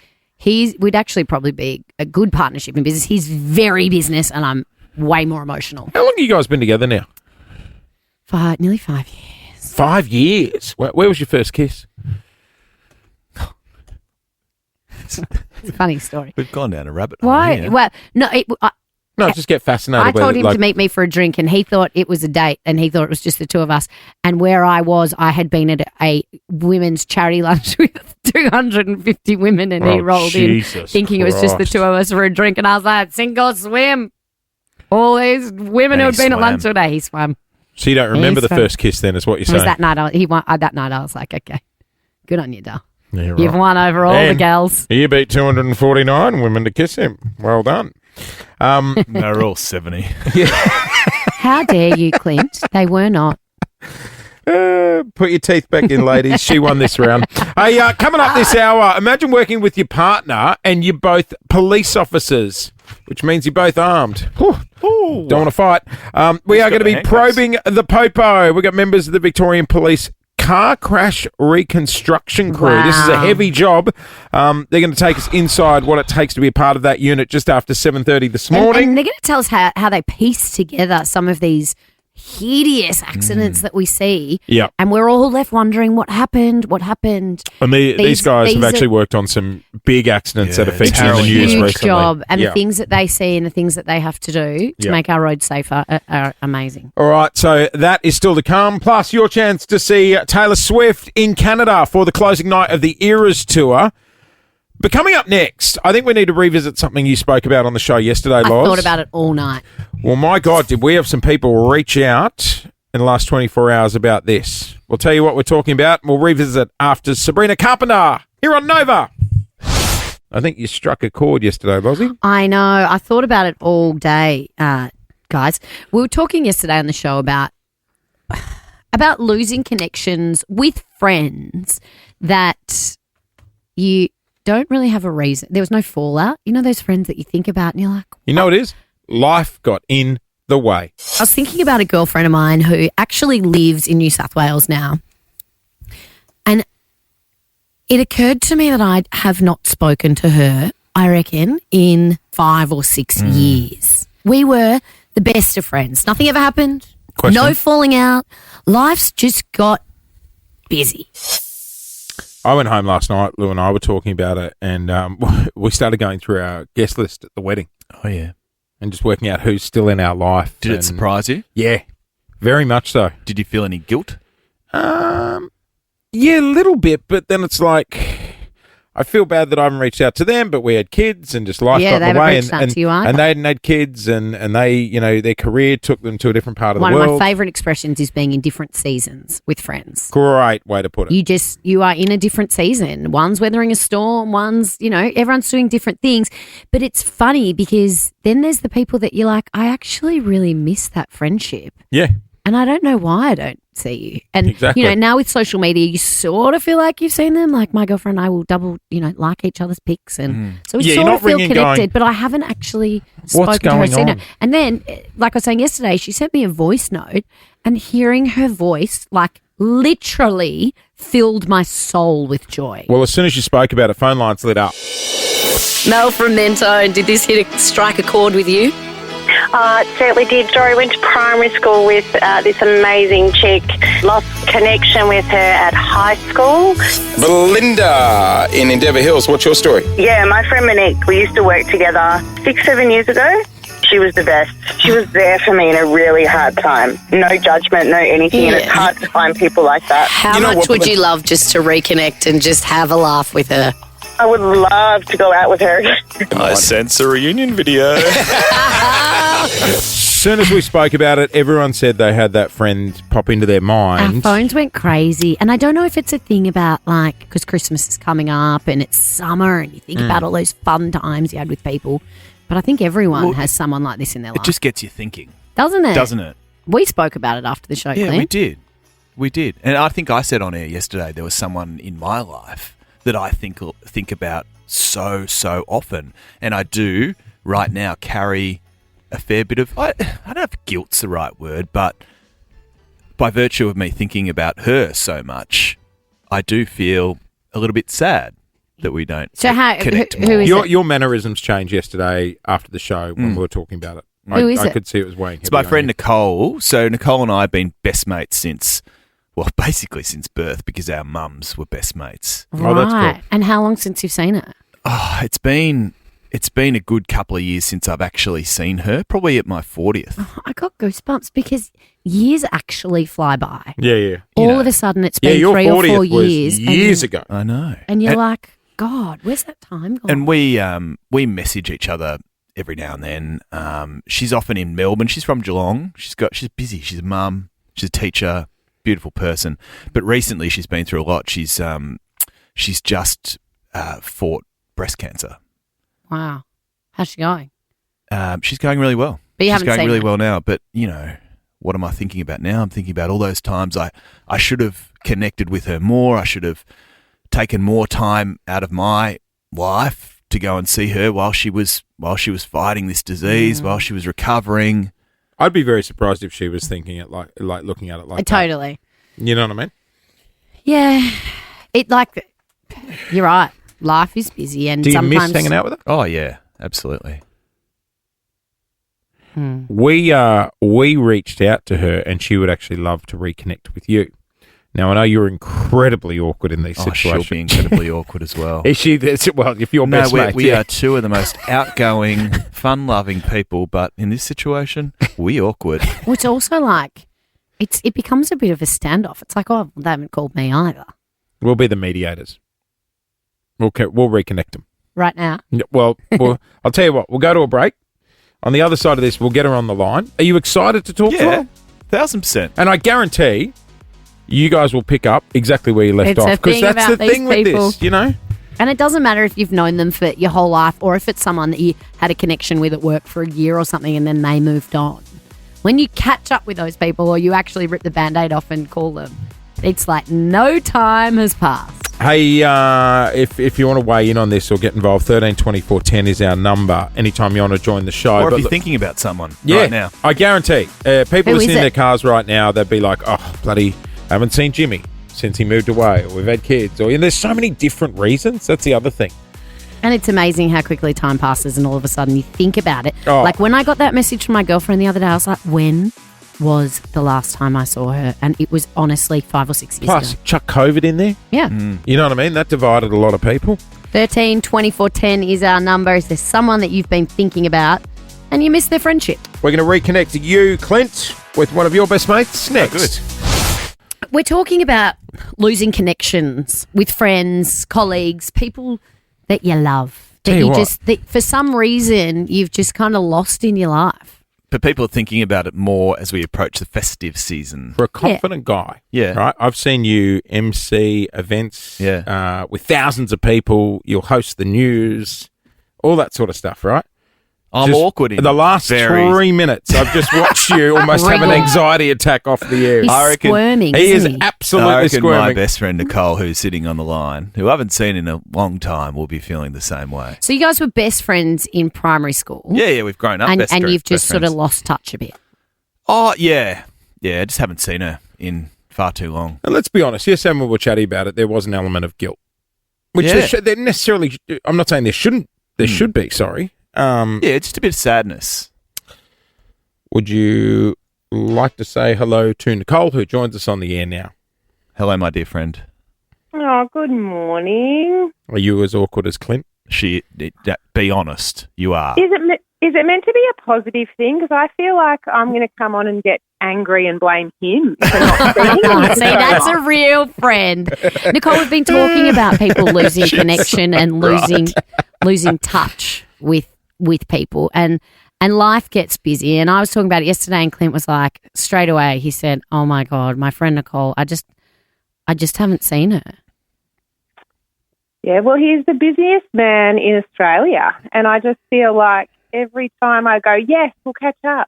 we'd actually probably be a good partnership in business. He's very business, and I'm way more emotional. How long have you guys been together now? Nearly 5 years. 5 years. Where was your first kiss? It's a funny story. We've gone down a rabbit hole. Why? here. Well, no, No, I just get fascinated. I told with, him to meet me for a drink, and he thought it was a date, and he thought it was just the two of us. And where I was, I had been at a women's charity lunch with 250 women, and he Oh, rolled in Jesus thinking it was just the Christ. two of us for a drink. And I was like, sink or swim. All these women And who he had been at lunch swam. today, he swam. So you don't remember Yes, the first kiss then, is what you're It saying? was that night. That night, I was like, okay, good on you, Dal. Yeah, You've right. won over all the And gals. You beat 249 women to kiss him. Well done. They're all 70. How dare you, Clint? They were not. Put your teeth back in, ladies. She won this round. Hey, coming up this hour, imagine working with your partner and you're both police officers, which means you're both armed. Whew. Don't want to fight. We are going to be handcuffs. probing the popo. We've got members of the Victorian Police car crash reconstruction crew. This is a Wow. heavy job. They're going to take us inside what it takes to be a part of that unit just after 7:30 this morning. And they're going to tell us how they piece together some of these hideous accidents that we see. Yep. And we're all left wondering what happened. What And these guys have these actually are- worked on some big accidents that Yeah, are featured in the harrowing. news huge recently. job. And Yeah. the things that they see and the things that they have to do to Yeah. make our roads safer are amazing. All right, so that is still to come. Plus, your chance to see Taylor Swift in Canada for the closing night of the Eras Tour. But coming up next, I think we need to revisit something you spoke about on the show yesterday, I Loz. thought about it all night. Well, my God, did we have some people reach out in the last 24 hours about this? We'll tell you what we're talking about, and we'll revisit after Sabrina Carpenter here on Nova. I think you struck a chord yesterday, Lozzie. I know. I thought about it all day, guys. We were talking yesterday on the show about losing connections with friends that you don't really have a reason. There was no fallout. You know those friends that you think about and you're like, You know what it is? Life got in the way. I was thinking about a girlfriend of mine who actually lives in New South Wales now. And It occurred to me that I have not spoken to her, I reckon, in 5 or 6 years. We were the best of friends. Nothing ever happened. Question? No falling out. Life's just got busy. I went home last night. Lou and I were talking about it, and we started going through our guest list at the wedding. Oh, yeah. And just working out who's still in our life. Did it surprise you? Yeah, very much so. Did you feel any guilt? Yeah, a little bit, but then it's like I feel bad that I haven't reached out to them, but we had kids and just life got they in the haven't way, reached out to you either. and they hadn't had kids, and they, you know, their career took them to a different part of One the of world. my favourite expressions is being in different seasons with friends. Great way to put it. You are in a different season. One's weathering a storm, one's, everyone's doing different things. But it's funny because then there's the people that you're like, I actually really miss that friendship. Yeah. And I don't know why I don't see you. And, Exactly. now with social media, you sort of feel like you've seen them. Like my girlfriend and I will double, like each other's pics. And so we Yeah, you're sort not of feel ringing connected, going, but I haven't actually "What's spoken to her. going Seen her. on?" And then, like I was saying yesterday, she sent me a voice note and hearing her voice, like literally filled my soul with joy. Well, as soon as you spoke about it, phone lines lit up. Mel from Mento, did this strike a chord with you? It certainly did. Jory went to primary school with this amazing chick. Lost connection with her at high school. Belinda in Endeavour Hills, what's your story? Yeah, my friend Monique, we used to work together 6-7 years ago. She was the best. She was there for me in a really hard time. No judgment, no anything, and it's hard to find people like that. How much would you love just to reconnect and just have a laugh with her? I would love to go out with her. I sense a reunion video. As soon as we spoke about it, everyone said they had that friend pop into their mind. Our phones went crazy. And I don't know if it's a thing about because Christmas is coming up and it's summer and you think about all those fun times you had with people. But I think everyone has someone like this in their life. It just gets you thinking. Doesn't it? Doesn't it? We spoke about it after the show, Yeah, Glenn. we did. We did. And I think I said on air yesterday there was someone in my life that I think about so often. And I do right now carry a fair bit of, I don't know if guilt's the right word, but by virtue of me thinking about her so much, I do feel a little bit sad that we don't connect more. who is it? Your mannerisms changed yesterday after the show when we were talking about it. Who is I it? could see it was weighing. It's my heavy on friend you. Nicole. So Nicole and I have been best mates since birth because our mums were best mates. Right. Oh, that's cool. And how long since you've seen her? Oh, it's been a good couple of years since I've actually seen her, probably at my 40th. Oh, I got goosebumps because years actually fly by. Yeah. All of a sudden it's been your 3 or 40th 4 was years. years ago. I know. And you're like, God, where's that time gone? And we message each other every now and then. She's often in Melbourne. She's from Geelong. She's busy. She's a mum. She's a teacher. Beautiful person. But recently she's been through a lot. She's just fought breast cancer. Wow. How's she going? She's going really well. But you she's haven't going seen really her. well now. But what am I thinking about now? I'm thinking about all those times I should have connected with her more. I should have taken more time out of my life to go and see her while she was fighting this disease, while she was recovering. I'd be very surprised if she was thinking it like looking at it like that. Totally. You know what I mean? Yeah. You're right. Life is busy and Do you sometimes miss hanging out with her? Oh yeah, absolutely. We reached out to her and she would actually love to reconnect with you. Now I know you're incredibly awkward in these situations. She'll be incredibly awkward as well. Is she? Well, if you're best mate, we are two of the most outgoing, fun-loving people, but in this situation, we awkward. Well, it's also like it becomes a bit of a standoff. It's like, oh, they haven't called me either. We'll be the mediators. We'll reconnect them. Right now. Well, I'll tell you what. We'll go to a break. On the other side of this, we'll get her on the line. Are you excited to talk to her? 1,000%. And I guarantee you guys will pick up exactly where you left It's off. a Because thing that's the about these thing with people. this, you know? And it doesn't matter if you've known them for your whole life or if it's someone that you had a connection with at work for a year or something and then they moved on. When you catch up with those people or you actually rip the Band-Aid off and call them, it's like no time has passed. Hey, if you want to weigh in on this or get involved, 13 24 10 is our number anytime you want to join the show. Or But if you're look, thinking about someone yeah, right now. I guarantee people Who is listening in it? their cars right now, they'd be like, oh, bloody, haven't seen Jimmy. since he moved away, or we've had kids, or there's so many different reasons. That's the other thing. And it's amazing how quickly time passes and all of a sudden you think about it. Oh. Like when I got that message from my girlfriend the other day, I was like, when was the last time I saw her? And it was honestly 5 or 6 years Plus, ago. chuck COVID in there. Yeah. You know what I mean? That divided a lot of people. 13 24 10 is our number. Is there someone that you've been thinking about and you miss their friendship? We're going to reconnect you, Clint, with one of your best mates next. We're talking about losing connections with friends, colleagues, people that you love. That Tell you what. that for some reason you've just kind of lost in your life. But people are thinking about it more as we approach the festive season. For a confident guy, Yeah. right? I've seen you MC events with thousands of people. You'll host the news, all that sort of stuff, right? I'm awkward in the last very- 3 minutes. I've just watched you almost have an anxiety attack off the air. He's squirming. He is isn't he? absolutely I reckon squirming. my best friend Nicole, who's sitting on the line, who I haven't seen in a long time, will be feeling the same way. So you guys were best friends in primary school. Yeah, we've grown up. And, best and friend- you've just best sort of friends. lost touch a bit. Oh, yeah. Yeah, I just haven't seen her in far too long. And let's be honest, yes, and we were chatty about it. There was an element of guilt, which Yeah. there necessarily. I'm not saying there shouldn't. There should be. Sorry. Yeah, just a bit of sadness. Would you like to say hello to Nicole, who joins us on the air now? Hello, my dear friend. Oh, good morning. Are you as awkward as Clint? Be honest, you are. Is it meant to be a positive thing? Because I feel like I'm going to come on and get angry and blame him for not seeing me. See, that's a real friend. Nicole, we've been talking about people losing connection and losing touch with people, and life gets busy. And I was talking about it yesterday, and Clint was like, straight away, he said, "Oh my God, my friend Nicole, I just haven't seen her." Yeah, well, he's the busiest man in Australia, and I just feel like every time I go, yes, we'll catch up,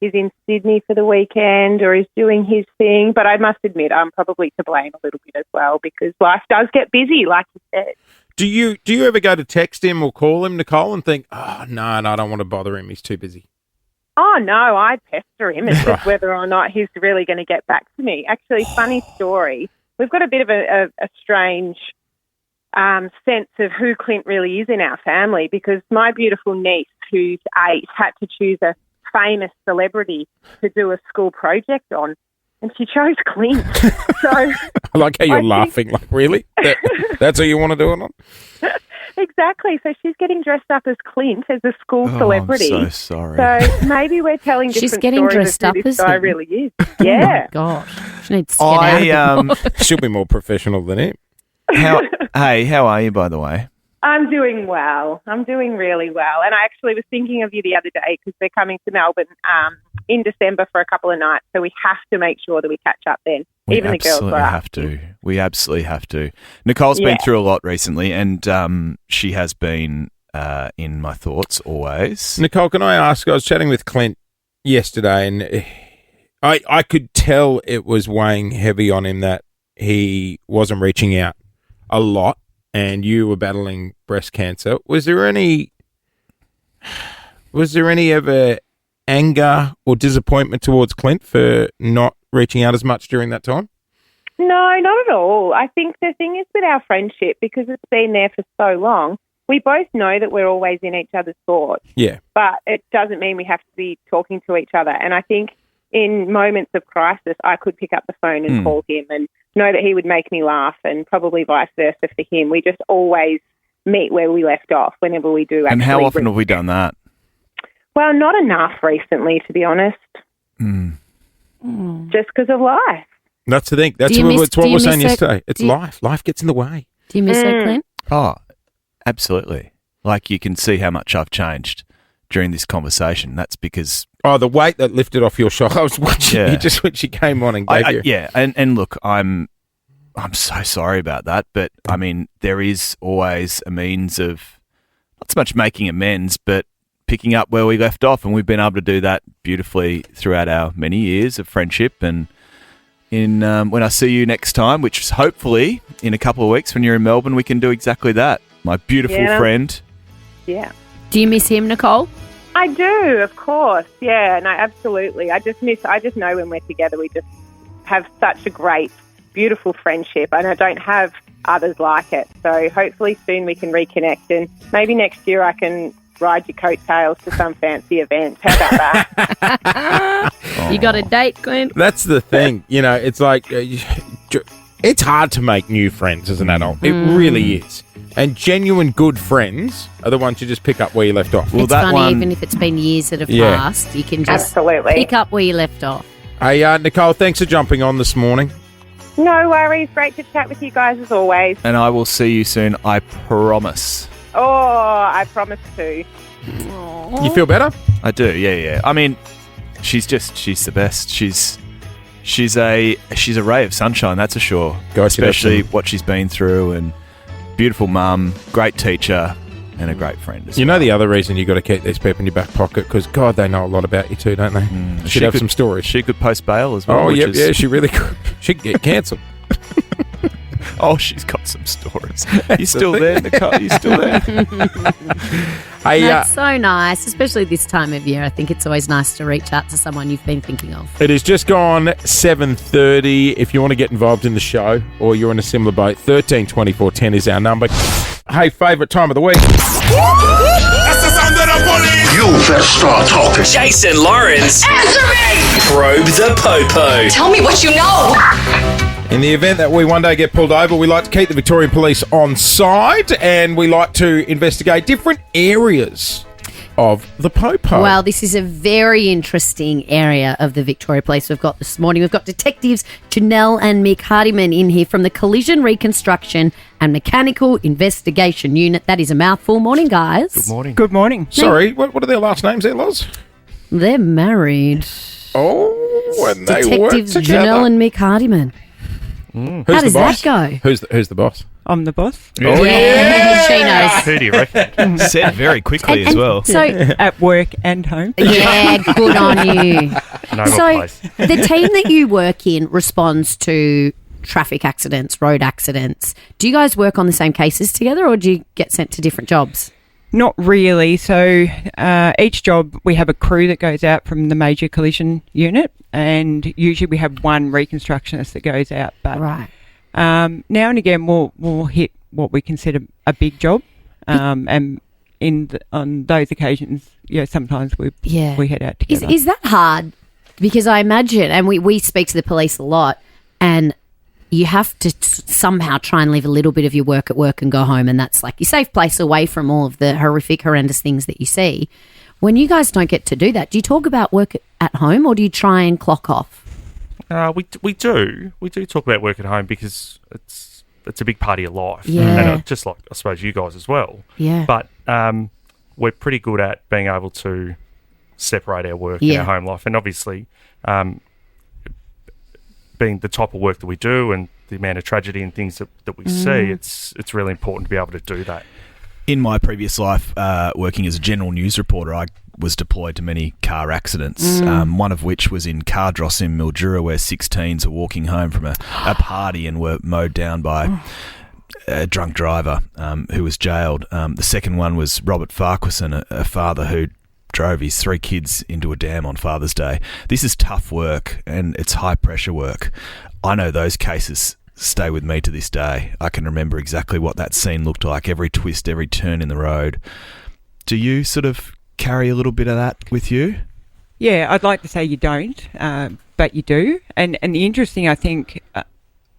he's in Sydney for the weekend or he's doing his thing. But I must admit, I'm probably to blame a little bit as well, because life does get busy, like you said. Do you ever go to text him or call him, Nicole, and think, oh, no, I don't want to bother him. He's too busy. Oh, no, I pester him. It's just whether or not he's really going to get back to me. Actually, funny story. We've got a bit of a strange sense of who Clint really is in our family, because my beautiful niece, who's 8, had to choose a famous celebrity to do a school project on, and she chose Clint. So I like how you're laughing. Like, really? That's who you want to do it on? Exactly. So she's getting dressed up as Clint, as a school celebrity. I'm so sorry. So maybe we're telling different She's getting stories dressed of up who this as guy him. really is. Yeah. Oh my gosh, she needs to get out of it. She'll be more professional than him. How are you, by the way? I'm doing well. I'm doing really well. And I actually was thinking of you the other day, because they're coming to Melbourne in December for a couple of nights. So we have to make sure that we catch up then. Even the girls were up. We absolutely have to. Nicole's been through a lot recently, and she has been in my thoughts always. Nicole, can I ask, I was chatting with Clint yesterday, and I could tell it was weighing heavy on him that he wasn't reaching out a lot, and you were battling breast cancer. Was there any ever anger or disappointment towards Clint for not reaching out as much during that time? No, not at all. I think the thing is with our friendship, because it's been there for so long, we both know that we're always in each other's thoughts. Yeah. But it doesn't mean we have to be talking to each other. And I think in moments of crisis, I could pick up the phone and call him and know that he would make me laugh, and probably vice versa for him. We just always meet where we left off whenever we do actually. And how often have we done that? Well, not enough recently, to be honest. Just because of life. That's the thing. That's what we were saying yesterday. It's life. Life gets in the way. Do you miss her, Clint? Oh, absolutely. Like, you can see how much I've changed during this conversation. That's because... Oh, the weight that lifted off your shoulder. I was watching you just when she came on and gave you... Yeah, and look, I'm so sorry about that, but, I mean, there is always a means of not so much making amends, but picking up where we left off, and we've been able to do that beautifully throughout our many years of friendship. And when I see you next time, which is hopefully in a couple of weeks when you're in Melbourne, we can do exactly that. My beautiful friend. Yeah. Do you miss him, Nicole? I do, of course. Yeah, no, absolutely. I just know when we're together, we just have such a great beautiful friendship, and I don't have others like it. So hopefully soon we can reconnect, and maybe next year I can ride your coattails to some fancy event. How about that? You got a date, Clint? That's the thing. You know, it's like it's hard to make new friends as an adult. It really is. And genuine good friends are the ones you just pick up where you left off. Well, it's funny, even if it's been years that have passed, you can just pick up where you left off. Hey, Nicole, thanks for jumping on this morning. No worries. Great to chat with you guys as always. And I will see you soon, I promise. Oh, I promise to. You feel better? I do, yeah. I mean, she's the best. She's a ray of sunshine, that's for sure. Especially what she's been through, and beautiful mum, great teacher, and a great friend as well. You know the other reason you got to keep these people in your back pocket, because God, they know a lot about you too, don't they? She'd have some stories. She could post bail as well. Oh, yeah, she really could. She could get cancelled. Oh, she's got some stories. You still there, Nicole? You still there? Hey, That's so nice, especially this time of year. I think it's always nice to reach out to someone you've been thinking of. It has just gone 7:30. If you want to get involved in the show or you're in a similar boat, 13 24 10 is our number. Hey, favourite time of the week? That's the sound of the police. You better start talking. Jason Lawrence. Answer me! Probe the Popo. Tell me what you know. In the event that we one day get pulled over, we like to keep the Victorian Police on side, and we like to investigate different areas of the Popo. Well, this is a very interesting area of the Victoria Police we've got this morning. We've got detectives Janelle and Mick Hardiman in here from the Collision Reconstruction and Mechanical Investigation Unit. That is a mouthful. Morning, guys. Good morning. Good morning. Sorry, what are their last names there, Loz? They're married. Oh, and they work Detectives together. Janelle and Mick Hardiman. Who's How the does boss? that go? Who's the boss? I'm the boss. Oh, yeah. She knows. Who do you reckon? Said very quickly as well. So, At work and home. yeah, good on you. Noble So, place. the team that you work in responds to traffic accidents, road accidents. Do you guys work on the same cases together, or do you get sent to different jobs? Not really. So each job, we have a crew that goes out from the major collision unit, and usually we have one reconstructionist that goes out. But Right. now and again, we'll hit what we consider a big job, and on those occasions, sometimes we head out together. Is that hard? Because I imagine, and we speak to the police a lot, and you have to somehow try and leave a little bit of your work at work and go home, and that's like your safe place away from all of the horrendous things that you see. When you guys don't get to do that, do you talk about work at home, or do you try and clock off? We do talk about work at home because it's a big part of your life, Yeah. and just like I suppose you guys as well. Yeah. But we're pretty good at being able to separate our work and our home life, and obviously, being the type of work that we do and the amount of tragedy and things that we see, it's really important to be able to do that. In my previous life, working as a general news reporter, I was deployed to many car accidents, one of which was in Cardross in Mildura, where 16s were walking home from a party and were mowed down by a drunk driver who was jailed. The second one was Robert Farquharson, a father who drove his 3 kids into a dam on Father's Day. This is tough work, and it's high-pressure work. I know those cases stay with me to this day. I can remember exactly what that scene looked like, every twist, every turn in the road. Do you sort of carry a little bit of that with you? Yeah, I'd like to say you don't, but you do. And the interesting, I think,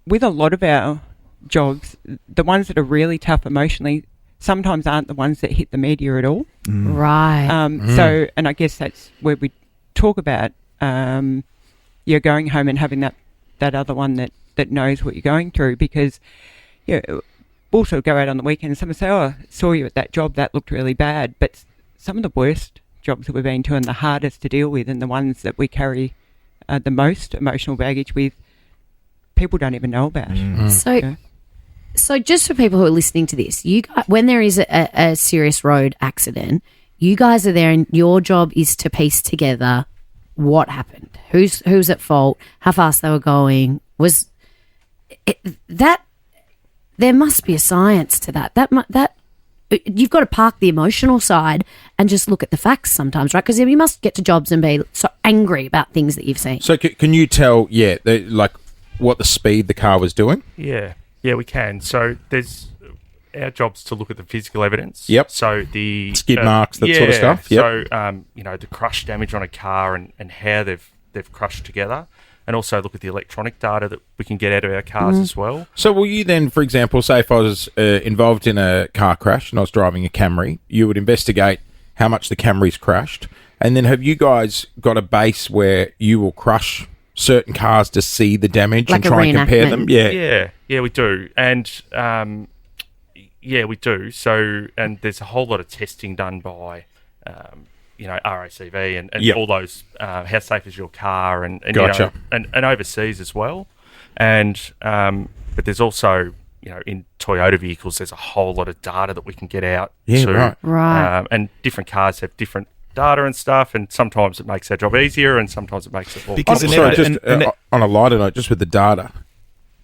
with a lot of our jobs, the ones that are really tough emotionally sometimes aren't the ones that hit the media at all. Right. So, and I guess that's where we talk about you're going home and having that other one that knows what you're going through, because we'll also go out on the weekend and someone say, "Oh, I saw you at that job, that looked really bad." But some of the worst jobs that we've been to and the hardest to deal with, and the ones that we carry the most emotional baggage with, people don't even know about. So just for people who are listening to this, you guys, when there is a serious road accident, you guys are there, and your job is to piece together what happened, who's at fault, how fast they were going. There must be a science to that. That you've got to park the emotional side and just look at the facts sometimes, right? Because you must get to jobs and be so angry about things that you've seen. So can you tell, what the speed the car was doing? Yeah, we can. So there's our job's to look at the physical evidence. Yep. So the skid marks, that sort of stuff. Yep. So the crush damage on a car and how they've crushed together, and also look at the electronic data that we can get out of our cars as well. So will you then, for example, say if I was involved in a car crash and I was driving a Camry, you would investigate how much the Camry's crashed, and then have you guys got a base where you will crush certain cars to see the damage like and try and compare them? Yeah, we do. And we do. So, and there's a whole lot of testing done by RACV and all those how safe is your car and Gotcha. and overseas as well. And but there's also in Toyota vehicles there's a whole lot of data that we can get out. Right. And different cars have different data and stuff, and sometimes it makes our job easier, and sometimes it makes it more. Because on a lighter note, just with the data,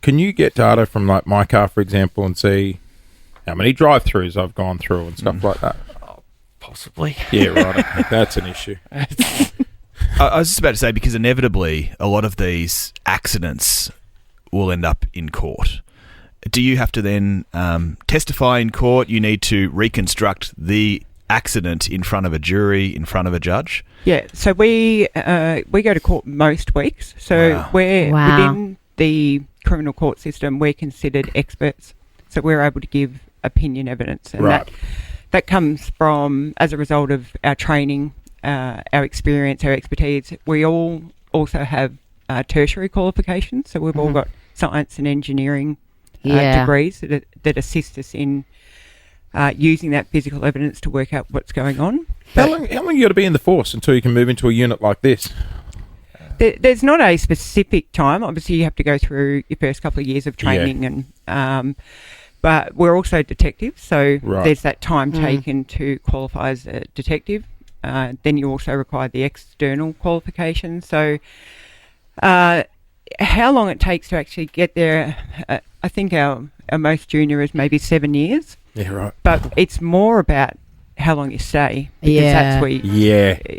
can you get data from like my car, for example, and see how many drive-throughs I've gone through and stuff like that? Possibly. Yeah, right. I think that's an issue. I was just about to say, because inevitably a lot of these accidents will end up in court. Do you have to then testify in court? You need to reconstruct the accident in front of a jury, in front of a judge? Yeah, so we go to court most weeks. So we're within the criminal court system, we're considered experts. So we're able to give opinion evidence. And that comes from, as a result of our training, our experience, our expertise. We all also have tertiary qualifications. So we've all got science and engineering degrees that assist us in using that physical evidence to work out what's going on. How long you got to be in the force until you can move into a unit like this? There's not a specific time. Obviously, you have to go through your first couple of years of training, and but we're also detectives, so there's that time taken to qualify as a detective. Then you also require the external qualification. So how long it takes to actually get there, I think our most junior is maybe 7 years. Yeah, right. But it's more about how long you stay, because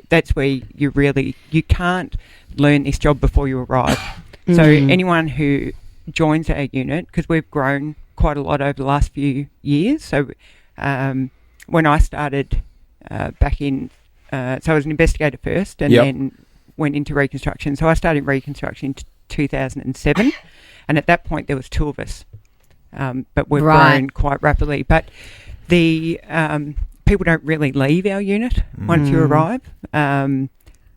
that's where you can't learn this job before you arrive. So anyone who joins our unit, because we've grown quite a lot over the last few years. So when I started back in, so I was an investigator first, and then went into reconstruction. So I started reconstruction in 2007, and at that point there was 2 of us, but we've grown quite rapidly. But the people don't really leave our unit once you arrive.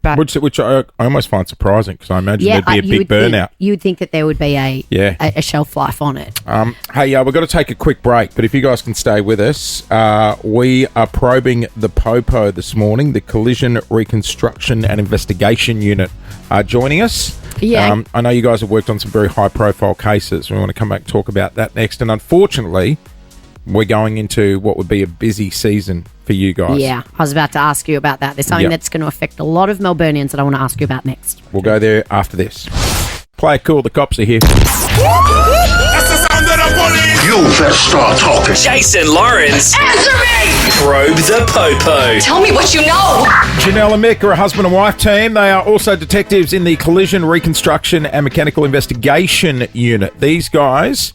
But which I almost find surprising, because I imagine there'd be a big burnout. You would think that there would be a shelf life on it. Hey, we've got to take a quick break, but if you guys can stay with us, we are probing the POPO this morning, the Collision Reconstruction and Investigation Unit are joining us. Yeah. I know you guys have worked on some very high-profile cases. We want to come back and talk about that next. And unfortunately, we're going into what would be a busy season for you guys. Yeah, I was about to ask you about that. There's something that's going to affect a lot of Melburnians that I want to ask you about next. We'll go there after this. Play it cool, the cops are here. That's the sound of the police. You better start talking. Jason Lawrence. Answer me. Probe the Popo. Tell me what you know. Janelle and Mick are a husband and wife team. They are also detectives in the Collision Reconstruction and Mechanical Investigation Unit. These guys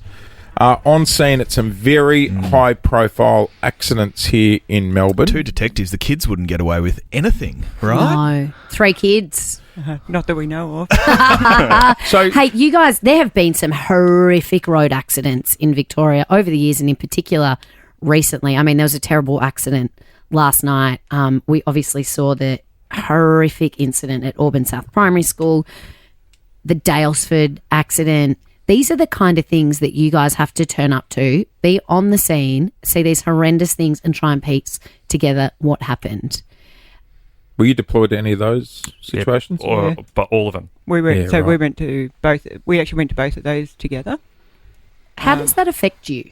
are on scene at some very high-profile accidents here in Melbourne. 2 detectives. The kids wouldn't get away with anything, right? No. 3 kids. Not that we know of. So, hey, you guys, there have been some horrific road accidents in Victoria over the years, and in particular recently. I mean, there was a terrible accident last night. We obviously saw the horrific incident at Auburn South Primary School, the Dalesford accident. These are the kind of things that you guys have to turn up to, be on the scene, see these horrendous things and try and piece together what happened. Were you deployed to any of those situations? But all of them. We went. We went to both. We actually went to both of those together. How does that affect you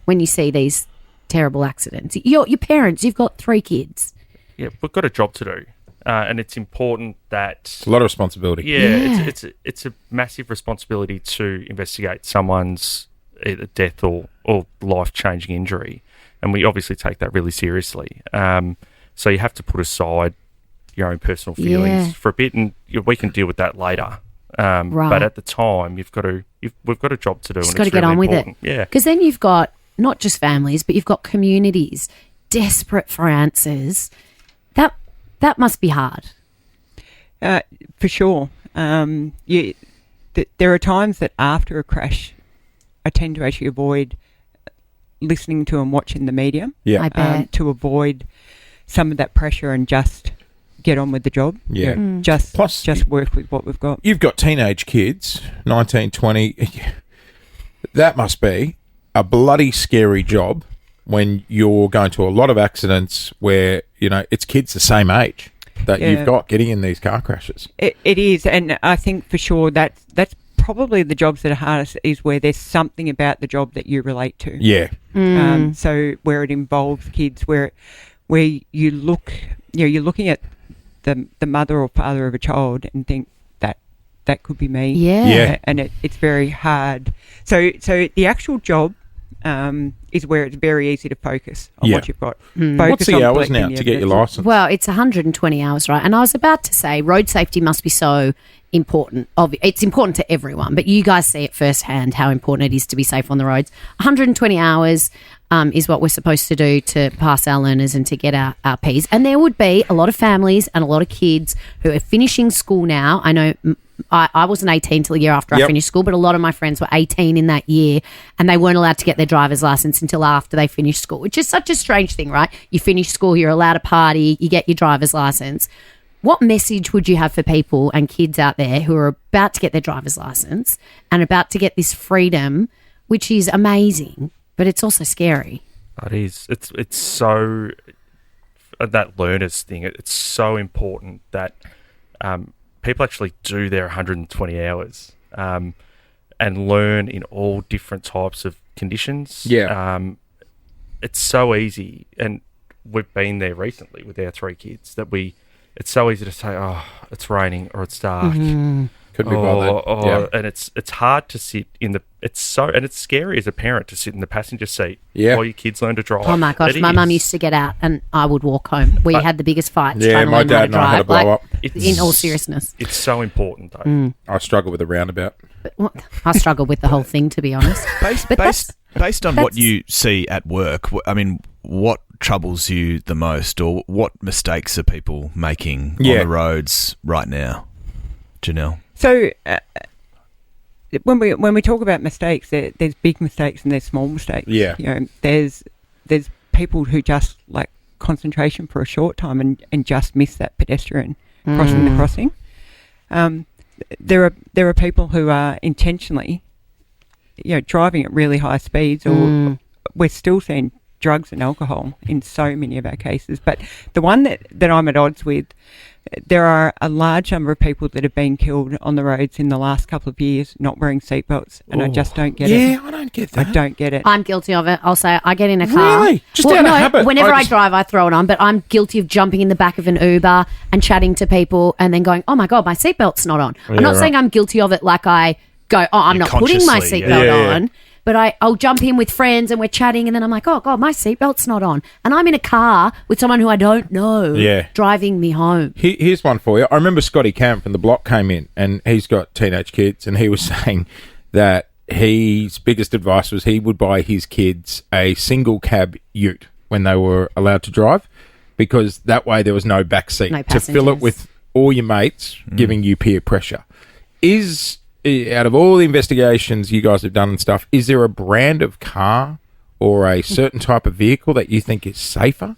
when you see these terrible accidents? Your parents, you've got 3 kids. Yeah, we've got a job to do. And it's important that it's a lot of responsibility. Yeah. It's a massive responsibility to investigate someone's either death or life-changing injury, and we obviously take that really seriously. So you have to put aside your own personal feelings for a bit, and we can deal with that later. Right. But at the time, we've got a job to do. Just and got to it's get really on with important. it. Yeah. Because then you've got not just families, but you've got communities desperate for answers. That must be hard. For sure. There are times that after a crash, I tend to actually avoid listening to and watching the media. Yeah. I bet. To avoid some of that pressure and just get on with the job. Yeah. You know, just work with what we've got. You've got teenage kids, 19, 20. That must be a bloody scary job when you're going to a lot of accidents where, it's kids the same age that you've got getting in these car crashes. It is, and I think for sure that's probably the jobs that are hardest is where there's something about the job that you relate to. Yeah. So where it involves kids, where you look, you're looking at the mother or father of a child and think that could be me. Yeah. And it's very hard. So the actual job is where it's very easy to focus on what you've got. What's the hours now to get your licence? Well, it's 120 hours, right? And I was about to say road safety must be so important. It's important to everyone, but you guys see it firsthand how important it is to be safe on the roads. 120 hours is what we're supposed to do to pass our learners and to get our Ps. And there would be a lot of families and a lot of kids who are finishing school now. I know I wasn't 18 till a year after I finished school, but a lot of my friends were 18 in that year and they weren't allowed to get their driver's license until after they finished school, which is such a strange thing, right? You finish school, you're allowed to party, you get your driver's license. What message would you have for people and kids out there who are about to get their driver's license and about to get this freedom, which is amazing, but it's also scary? It is. It's so that learners thing. It's so important that people actually do their 120 hours and learn in all different types of conditions. Yeah. It's so easy, and we've been there recently with our 3 kids that it's so easy to say, oh, it's raining or it's dark. Mm-hmm. Couldn't be bothered. And it's hard to sit and it's scary as a parent to sit in the passenger seat while your kids learn to drive. Oh my gosh, my mum used to get out and I would walk home. We had the biggest fights trying to my learn dad how to and I drive. had a blow up. In all seriousness. It's so important though. I struggle with a roundabout. I struggle with the whole thing, to be honest. Based on what you see at work, what troubles you the most, or what mistakes are people making on the roads right now, Janelle? So when we talk about mistakes, there's big mistakes and there's small mistakes. Yeah. There's people who just lack concentration for a short time and just miss that pedestrian crossing the crossing. There are people who are intentionally, driving at really high speeds, or we're still seeing drugs and alcohol in so many of our cases. But the one that I'm at odds with, there are a large number of people that have been killed on the roads in the last couple of years not wearing seatbelts, and I just don't get it. Yeah, I don't get that. I don't get it. I'm guilty of it. I'll say I get in a car. Really? Just out of habit? Whenever I drive, I throw it on, but I'm guilty of jumping in the back of an Uber and chatting to people and then going, oh my God, my seatbelt's not on. I'm not saying I'm guilty of it like I go, oh, I'm not putting my seatbelt on. But I'll jump in with friends and we're chatting and then I'm like, oh, God, my seatbelt's not on. And I'm in a car with someone who I don't know driving me home. Here's one for you. I remember Scotty Camp from The Block came in and he's got teenage kids and he was saying that his biggest advice was he would buy his kids a single cab ute when they were allowed to drive, because that way there was no back seat to fill it with all your mates giving you peer pressure. Out of all the investigations you guys have done and stuff, is there a brand of car or a certain type of vehicle that you think is safer?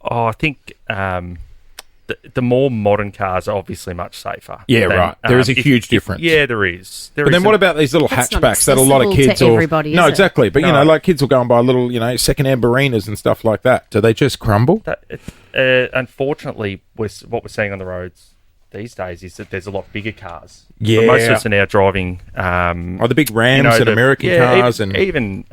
Oh, I think the more modern cars are obviously much safer. Yeah, right. There is a huge difference. Yeah, there is. But then what about these little hatchbacks that a lot of kids exactly. But, like kids will go and buy little, second-hand Barinas and stuff like that. Do they just crumble? Unfortunately, what we're seeing on the roads these days is that there's a lot bigger cars. Yeah. But most of us are now driving... the big Rams and American cars. Even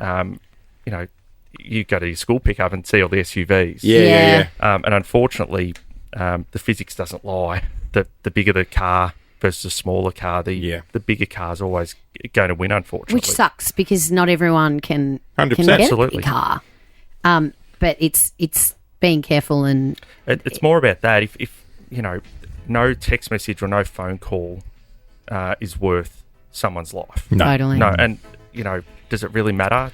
you go to your school pickup and see all the SUVs. Yeah. And unfortunately, the physics doesn't lie. The bigger the car versus a smaller car, the bigger car's always going to win, unfortunately. Which sucks because not everyone can 100%. get Absolutely. a car. But it's being careful and... It's more about that. If no text message or no phone call is worth someone's life. No. Totally. No, and does it really matter?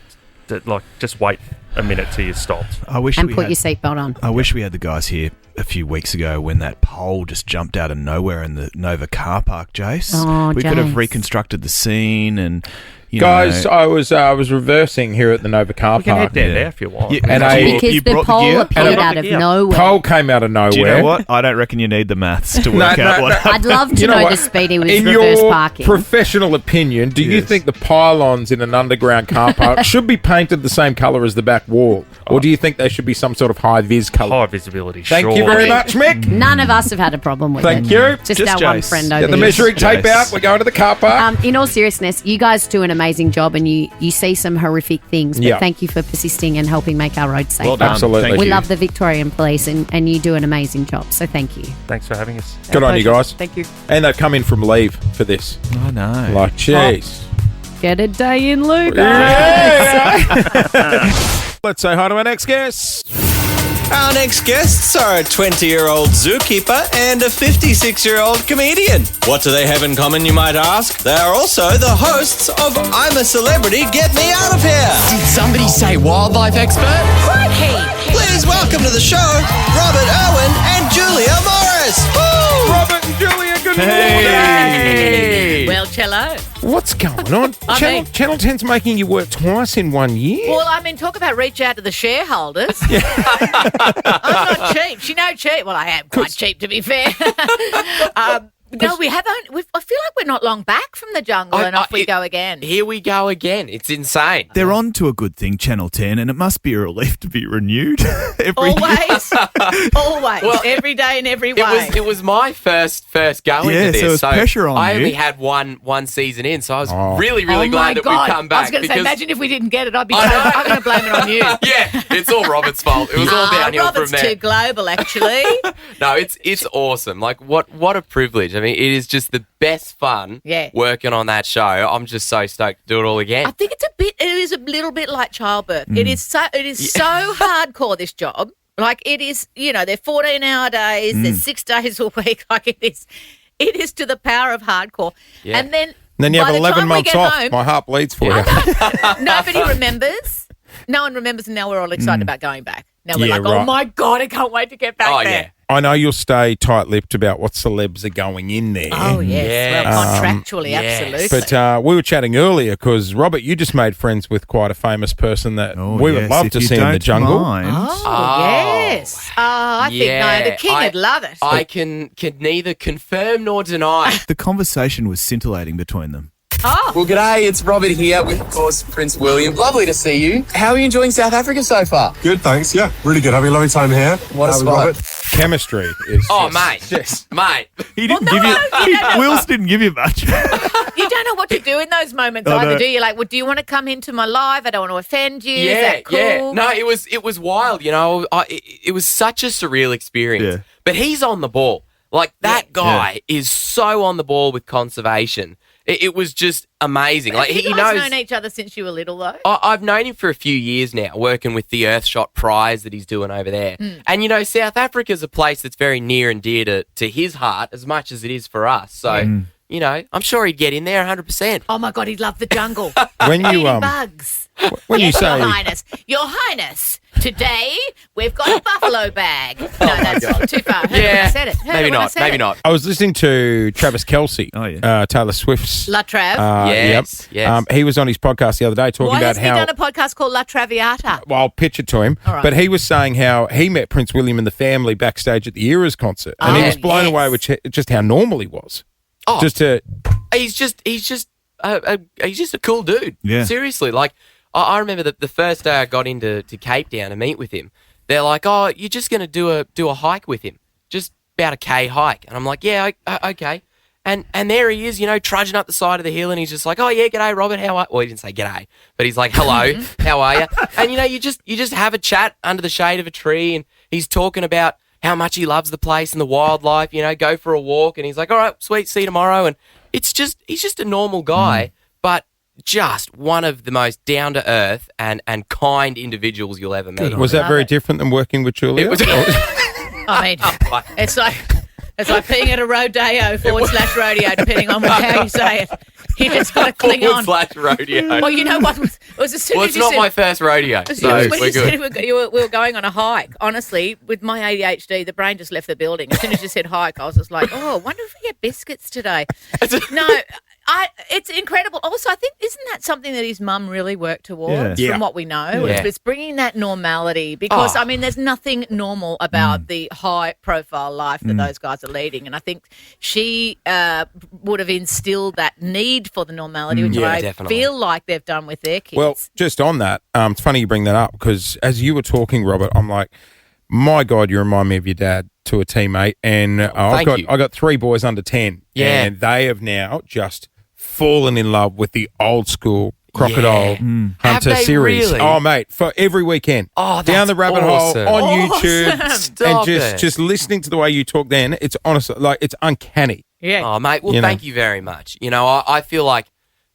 Just wait a minute till you stopped. I wish And we put had, your seatbelt on. I wish we had the guys here a few weeks ago when that pole just jumped out of nowhere in the Nova car park, Jace. Oh, we could have Jace. reconstructed the scene and, Guys, know, I was reversing here at the Nova car We can park. head down there if you want. Yeah, And Because you the brought pole gear? appeared out of nowhere. Pole came out of nowhere. Do you know what? I don't reckon you need the maths to work out what happened. I'd love to You know know what? the speed he was In reverse your parking. professional opinion, do you Yes. think the pylons in an underground car park should be painted the same colour as the back wall? Or do you think they should be some sort of high-vis colour? High visibility, Thank sure. you very much, Mick. None of us have had a problem with Thank it. you. Just our one Jace. friend over Get the here. measuring tape Jace. out. We're going to the car park. In all seriousness, you guys do an amazing job and you see some horrific things, but Yeah. thank you for persisting and helping make our roads safer. Well done. Absolutely. Thank We you. love the Victorian Police and you do an amazing job, so thank you. Thanks for having us. Good on you guys. Thank you. And they've come in from leave for this. I know. Like, jeez. Get a day in lieu, Let's say hi to our next guest. Our next guests are a 20-year-old zookeeper and a 56-year-old comedian. What do they have in common, you might ask? They are also the hosts of I'm a Celebrity, Get Me Out of Here. Did somebody say wildlife expert? Please welcome to the show, Robert Irwin and Julia Morris. Woo! Robert and Julia, good Hey. Well, cello. What's going on? Channel 10's making you work twice in 1 year. Well, I mean, talk about reach out to the shareholders. I'm not cheap. She no cheap. Well, I am quite cheap, to be fair. No, we haven't. I feel like we're not long back from the jungle, and off we go again. Here we go again. It's insane. They're on to a good thing, Channel 10, and it must be a relief to be renewed every Always, always, Well, every day in every way. It was my first go Yeah, into this. so it was pressure on I you. only had one season in, so I was really Oh glad my that God. we've come back. I was going to say, because- imagine if we didn't get it. I'm going to blame it on you. Yeah, it's all Robert's fault. It was all downhill Robert's from there. too global, actually. No, it's awesome. Like what a privilege. I mean, it is just the best fun working on that show. I'm just so stoked to do it all again. I think it is a little bit like childbirth. It is so hardcore, this job. Like it is, they're 14-hour days, there's 6 days a week. Like it is to the power of hardcore. Yeah. And then you by have the 11 time we months get off. home, My heart bleeds for you. nobody remembers. No one remembers, and now we're all excited about going back. Now we're Yeah, like, oh right. my God, I can't wait to get back there. I know you'll stay tight-lipped about what celebs are going in there. Oh, yes. Well, contractually, yes. absolutely. But we were chatting earlier because, Robert, you just made friends with quite a famous person that we would love to see in the jungle. Yes. I think, the king would love it. I can neither confirm nor deny. The conversation was scintillating between them. Oh. Well, g'day, it's Robert here with, of course, Prince William. Lovely to see you. How are you enjoying South Africa so far? Good, thanks. Yeah, really good. Having a lovely time here. What a with spot. Robert. Chemistry is. Oh, mate. Mate. He didn't give you. Wills didn't give you much. You don't know what to do in those moments I either, know. do you? Like, well, do you want to come into my live? I don't want to offend you. Yeah, Is that cool? yeah. No, it was wild, it was such a surreal experience. Yeah. But he's on the ball. Like, that guy is so on the ball with conservation. It was just amazing. Like, Have he you guys knows. known each other since you were little, though? I've known him for a few years now, working with the Earthshot prize that he's doing over there. And, South Africa's a place that's very near and dear to his heart as much as it is for us. So, I'm sure he'd get in there 100%. Oh, my God, he'd love the jungle. When you Eating bugs. when you Yes, say Your Highness, today we've got a buffalo bag. No, that's too far. Heard it when I said it. Heard it when I said it. I was listening to Travis Kelce, Taylor Swift's La Trav. Yes. he was on his podcast the other day talking Why about hasn't he how. done a podcast called La Traviata? Well, I'll pitch it to him. All right. But he was saying how he met Prince William and the family backstage at the Eras concert, and he was blown away with just how normal he was. Oh. Just to. He's just a cool dude. Yeah. Seriously, like I remember the first day I got into Cape Town to meet with him. They're like, "Oh, you're just going to do a hike with him, just about a K hike," and I'm like, "Yeah, okay." And there he is, trudging up the side of the hill, and he's just like, "Oh yeah, g'day, Robert. How are?" Well, he didn't say g'day, but he's like, "Hello, how are you?" And you just have a chat under the shade of a tree, and he's talking about how much he loves the place and the wildlife. Go for a walk, and he's like, "All right, sweet, see you tomorrow." And he's just a normal guy, but just one of the most down to earth and kind individuals you'll ever meet. Was that very different than working with Julia? I mean, it's It's like peeing at a rodeo /rodeo, depending on how you say it. You just got to cling on. /rodeo. Well, you know what? It was as soon Well, as it's you not said, my first rodeo, so when we're you said good. we were going on a hike. Honestly, with my ADHD, the brain just left the building. As soon as you said hike, I was just like, oh, I wonder if we get biscuits today. No, it's incredible. Also, I think, isn't that something that his mum really worked towards Yeah. from what we know? Yeah. It's bringing that normality because, I mean, there's nothing normal about the high-profile life that those guys are leading. And I think she would have instilled that need for the normality, which I definitely. feel like they've done with their kids. Well, just on that, it's funny you bring that up because as you were talking, Robert, I'm like, my God, you remind me of your dad to a teammate. And I got 3 boys under 10. Yeah. And they have now just fallen in love with the old school Crocodile Have Hunter they series. really? Oh, mate, for every weekend. Oh, down the rabbit awesome. hole on YouTube. Stop and it. just listening to the way you talk then, it's honestly, like, it's uncanny. Yeah. Oh, mate, well, thank you very much. You know, I feel like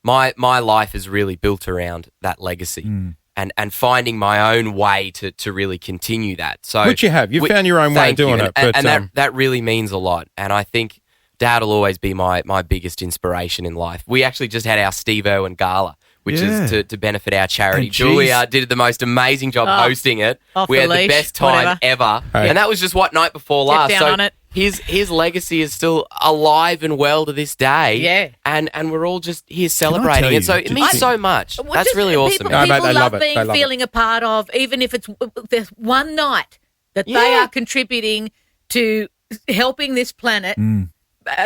my life is really built around that legacy and finding my own way to really continue that. So Which you have. You've found your own way of thank you. doing it. And, but, that really means a lot. And I think Dad will always be my biggest inspiration in life. We actually just had our Steve Irwin Gala, which is to benefit our charity. And Julia did the most amazing job hosting it. Off We the had the leash, best time whatever. ever. Hey. And that was just night before Step last. down So on it. his legacy is still alive and well to this day. Yeah. And we're all just here celebrating tell it. So you, it means so much. Well, That's just really awesome. People, No, mate, people they love love it. being They love feeling a part of, even if it's there's one night that they are contributing to helping this planet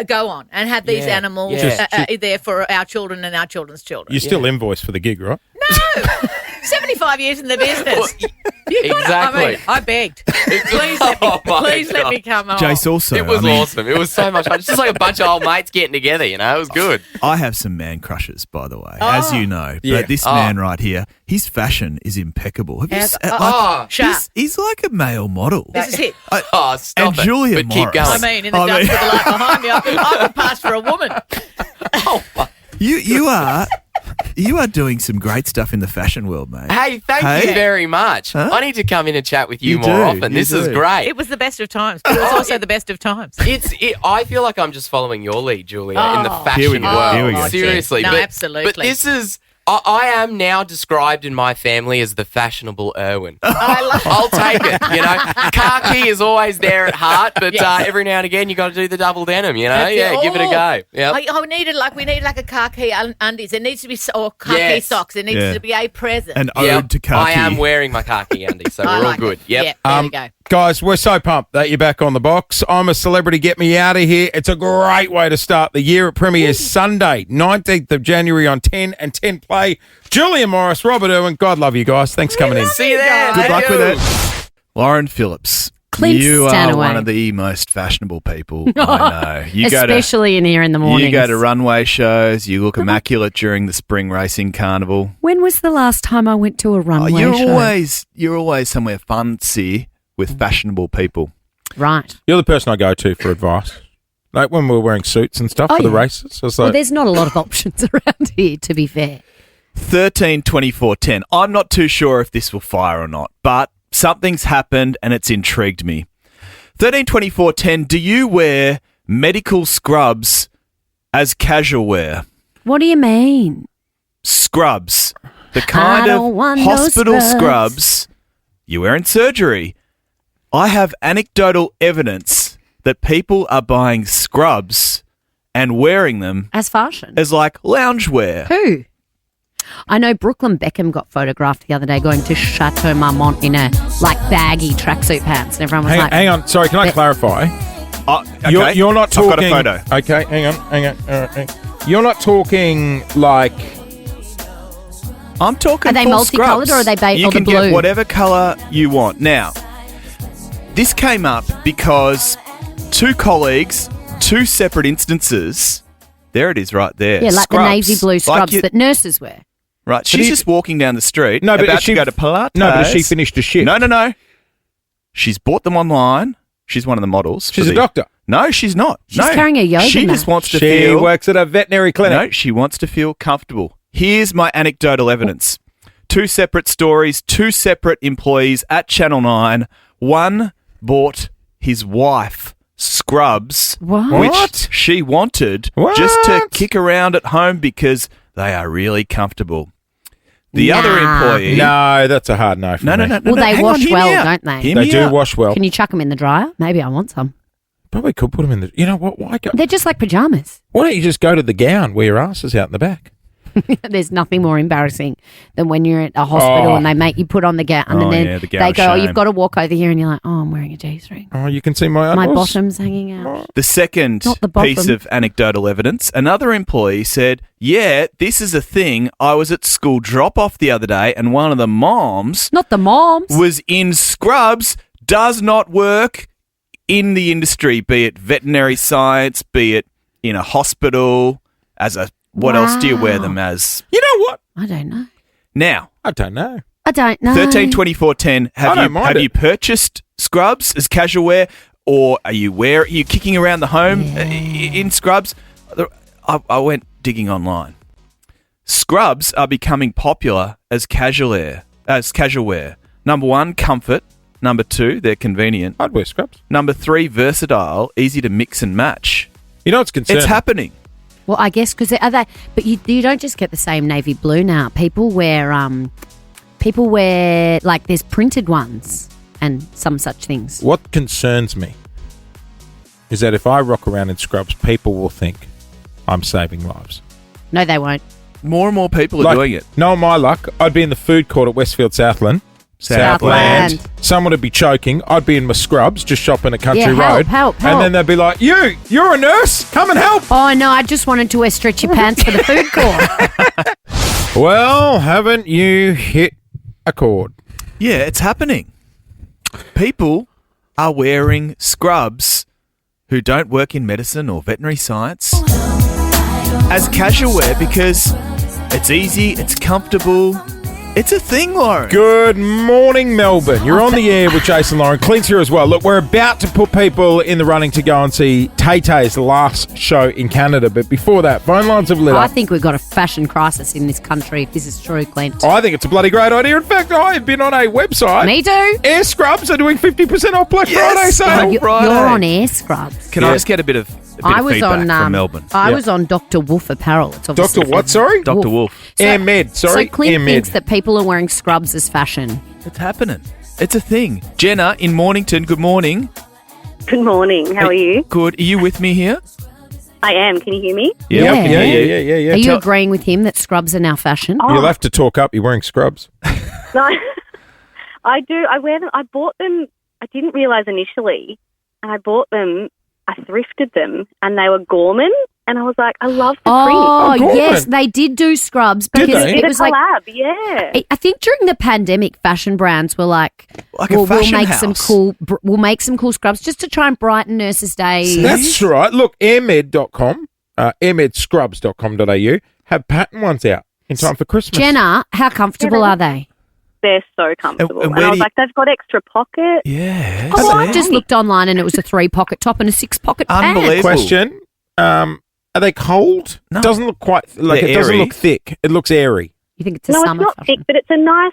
go on and have these Yeah. animals Yeah. there for our children and our children's children. you still invoice for the gig, right? No, 75 years in the business. Exactly. I begged. Please let me come on. Jace, also, It was I mean, awesome. It was so much fun. It's just like a bunch of old mates getting together, you know? It was good. I have some man crushes, by the way, as you know. Yeah. But this man right here, his fashion is impeccable. Have you he's like a male model. This is it. Stop and it. Julia But keep Morris. going. I mean, in the dust with the light behind me, I could pass for a woman. You are doing some great stuff in the fashion world, mate. Hey, thank you very much. Huh? I need to come in and chat with you, You more do, often. you This is do. great. It was the best of times, but it was also the best of times. I feel like I'm just following your lead, Julia, in the Oh. fashion Here we go, world. here we go. Seriously. No, but, absolutely. But this is... I am now described in my family as the fashionable Irwin. I'll take it, you know. Khaki is always there at heart, but every now and again you got to do the double denim, you know. That's it. Give it a go. Yep. We needed like a khaki undies. There needs to be or khaki Yes. socks. There needs Yeah. to be a present. An Yep. ode to khaki. I am wearing my khaki undies, so I we're all like good. it. Yep. Yeah, there we go. Guys, we're so pumped that you're back on the box. I'm a Celebrity. Get me out of here. It's a great way to start the year. It premieres Sunday, 19th of January on 10 and 10 Play. Julia Morris, Robert Irwin. God love you guys. Thanks for coming in. See you there. Good luck Thank with you. it. Lauren Phillips. Clint you are Stanaway. one of the most fashionable people I know. You Especially in here in the mornings. You go to runway shows. You look immaculate during the spring racing carnival. When was the last time I went to a runway show? You're always somewhere fancy with fashionable people. Right. You're the person I go to for advice. Like when we were wearing suits and stuff for the races. I was Well, like, there's not a lot of options around here, to be fair. 13 24 10. I'm not too sure if this will fire or not, but something's happened and it's intrigued me. 13 24 10. Do you wear medical scrubs as casual wear? What do you mean? Scrubs. The kind don't of want no hospital scrubs. scrubs you wear in surgery. I have anecdotal evidence that people are buying scrubs and wearing them As fashion. as like loungewear. Who? I know Brooklyn Beckham got photographed the other day going to Chateau Marmont in a like baggy tracksuit pants, and everyone was like, hang on. Sorry, can I clarify? Okay. You're not I've got talking. a photo. Okay, hang on. All right, hang on. You're not talking like. I'm talking Are they full multicoloured scrubs. or are they You or the can blue? get whatever colour you want. Now, this came up because two colleagues, two separate instances. There it is, right there. yeah, like the Scrubs. navy blue Like scrubs you- that nurses wear. Right, she's just walking down the street. No, but about is she- to go to Pilates. No, but has she finished a shift? No. She's bought them online. She's one of the models. She's for a the- doctor. No, she's not. She's no. carrying a yoga She mat. just wants to She feel. works at a veterinary clinic. No, she wants to feel comfortable. Here's my anecdotal evidence. Two separate stories, two separate employees at Channel 9. One bought his wife scrubs, What? which she wanted just to kick around at home because they are really comfortable. The other employee... No, that's a hard no for me. Well, they wash well, don't they? They do wash well. Can you chuck them in the dryer? Maybe I want some. Probably could put them in the... You know what? Why go... They're just like pajamas. Why don't you just go to the gown where your ass is out in the back? There's nothing more embarrassing than when you're at a hospital and they make you put on the gown and then the gown they of go, "Oh, shame. you've got to walk over here," and you're like, "Oh, I'm wearing a G-string. Oh, you can see my My unders. bottom's hanging out." The second Not the bottom. piece of anecdotal evidence, another employee said, "Yeah, this is a thing. I was at school drop-off the other day and one of the moms... Not the moms. ...was in scrubs, does not work in the industry, be it veterinary science, be it in a hospital, as a... What else do you wear them as? You know what? I don't know. Now... I don't know. 13, 24, 10. Have you purchased scrubs as casual wear, or are you kicking around the home in scrubs? I went digging online. Scrubs are becoming popular as casual wear. Number 1, comfort. Number 2, they're convenient. I'd wear scrubs. Number 3, versatile, easy to mix and match. You know what's concerning? It's happening. Well, I guess because but you don't just get the same navy blue now. People wear like there's printed ones and some such things. What concerns me is that if I rock around in scrubs, people will think I'm saving lives. No, they won't. More and more people are doing it. No, my luck, I'd be in the food court at Westfield Southland. Someone would be choking. I'd be in my scrubs, just shopping at Country Road. Help. And then they'd be like, you're a nurse. Come and help. Oh, no, I just wanted to wear stretchy pants for the food court. Well, haven't you hit a chord? Yeah, it's happening. People are wearing scrubs who don't work in medicine or veterinary science as casual wear because it's easy, it's comfortable. It's a thing, Lauren. Good morning, Melbourne. You're on the air with Jason Lauren. Clint's here as well. Look, we're about to put people in the running to go and see Tay-Tay's last show in Canada. But before that, phone lines have lit up. I think we've got a fashion crisis in this country, if this is true, Clint. I think it's a bloody great idea. In fact, I've been on a website. Me too. Air Scrubs are doing 50% off Black Friday sale. You're on Air Scrubs. Can I just get a bit of feedback from Melbourne? I was on Dr. Wolf apparel. It's Dr. what, sorry? Dr. Wolf. Air Med, sorry. So Clint Air Med. thinks that people are wearing scrubs as fashion. It's happening. It's a thing. Jenna in Mornington, good morning. Good morning. How are you? Good. Are you with me here? I am. Can you hear me? Yeah. Are you agreeing with him that scrubs are now fashion? You'll have to talk up. You're wearing scrubs. No, I do. I wear them. I bought them. I didn't realise initially, and I bought them. I thrifted them, and they were Gorman. And I was like, I love the print. Oh, yes, they did do scrubs because it was like collab, yeah. I think during the pandemic, fashion brands were like a fashion we'll make some cool scrubs just to try and brighten nurses' days. That's right. Look, airmed.com, airmedscrubs.com.au have pattern ones out in time for Christmas. Jenna, how comfortable are they? They're so comfortable. And And I was like, they've got extra pockets. Yeah. Oh, I just looked online and it was a 3-pocket top and a 6-pocket pant. Unbelievable. Question, are they cold? No. It doesn't look quite like They're it doesn't airy. look thick. It looks airy. You think it's a No, summer it's not fashion? thick, but it's a nice.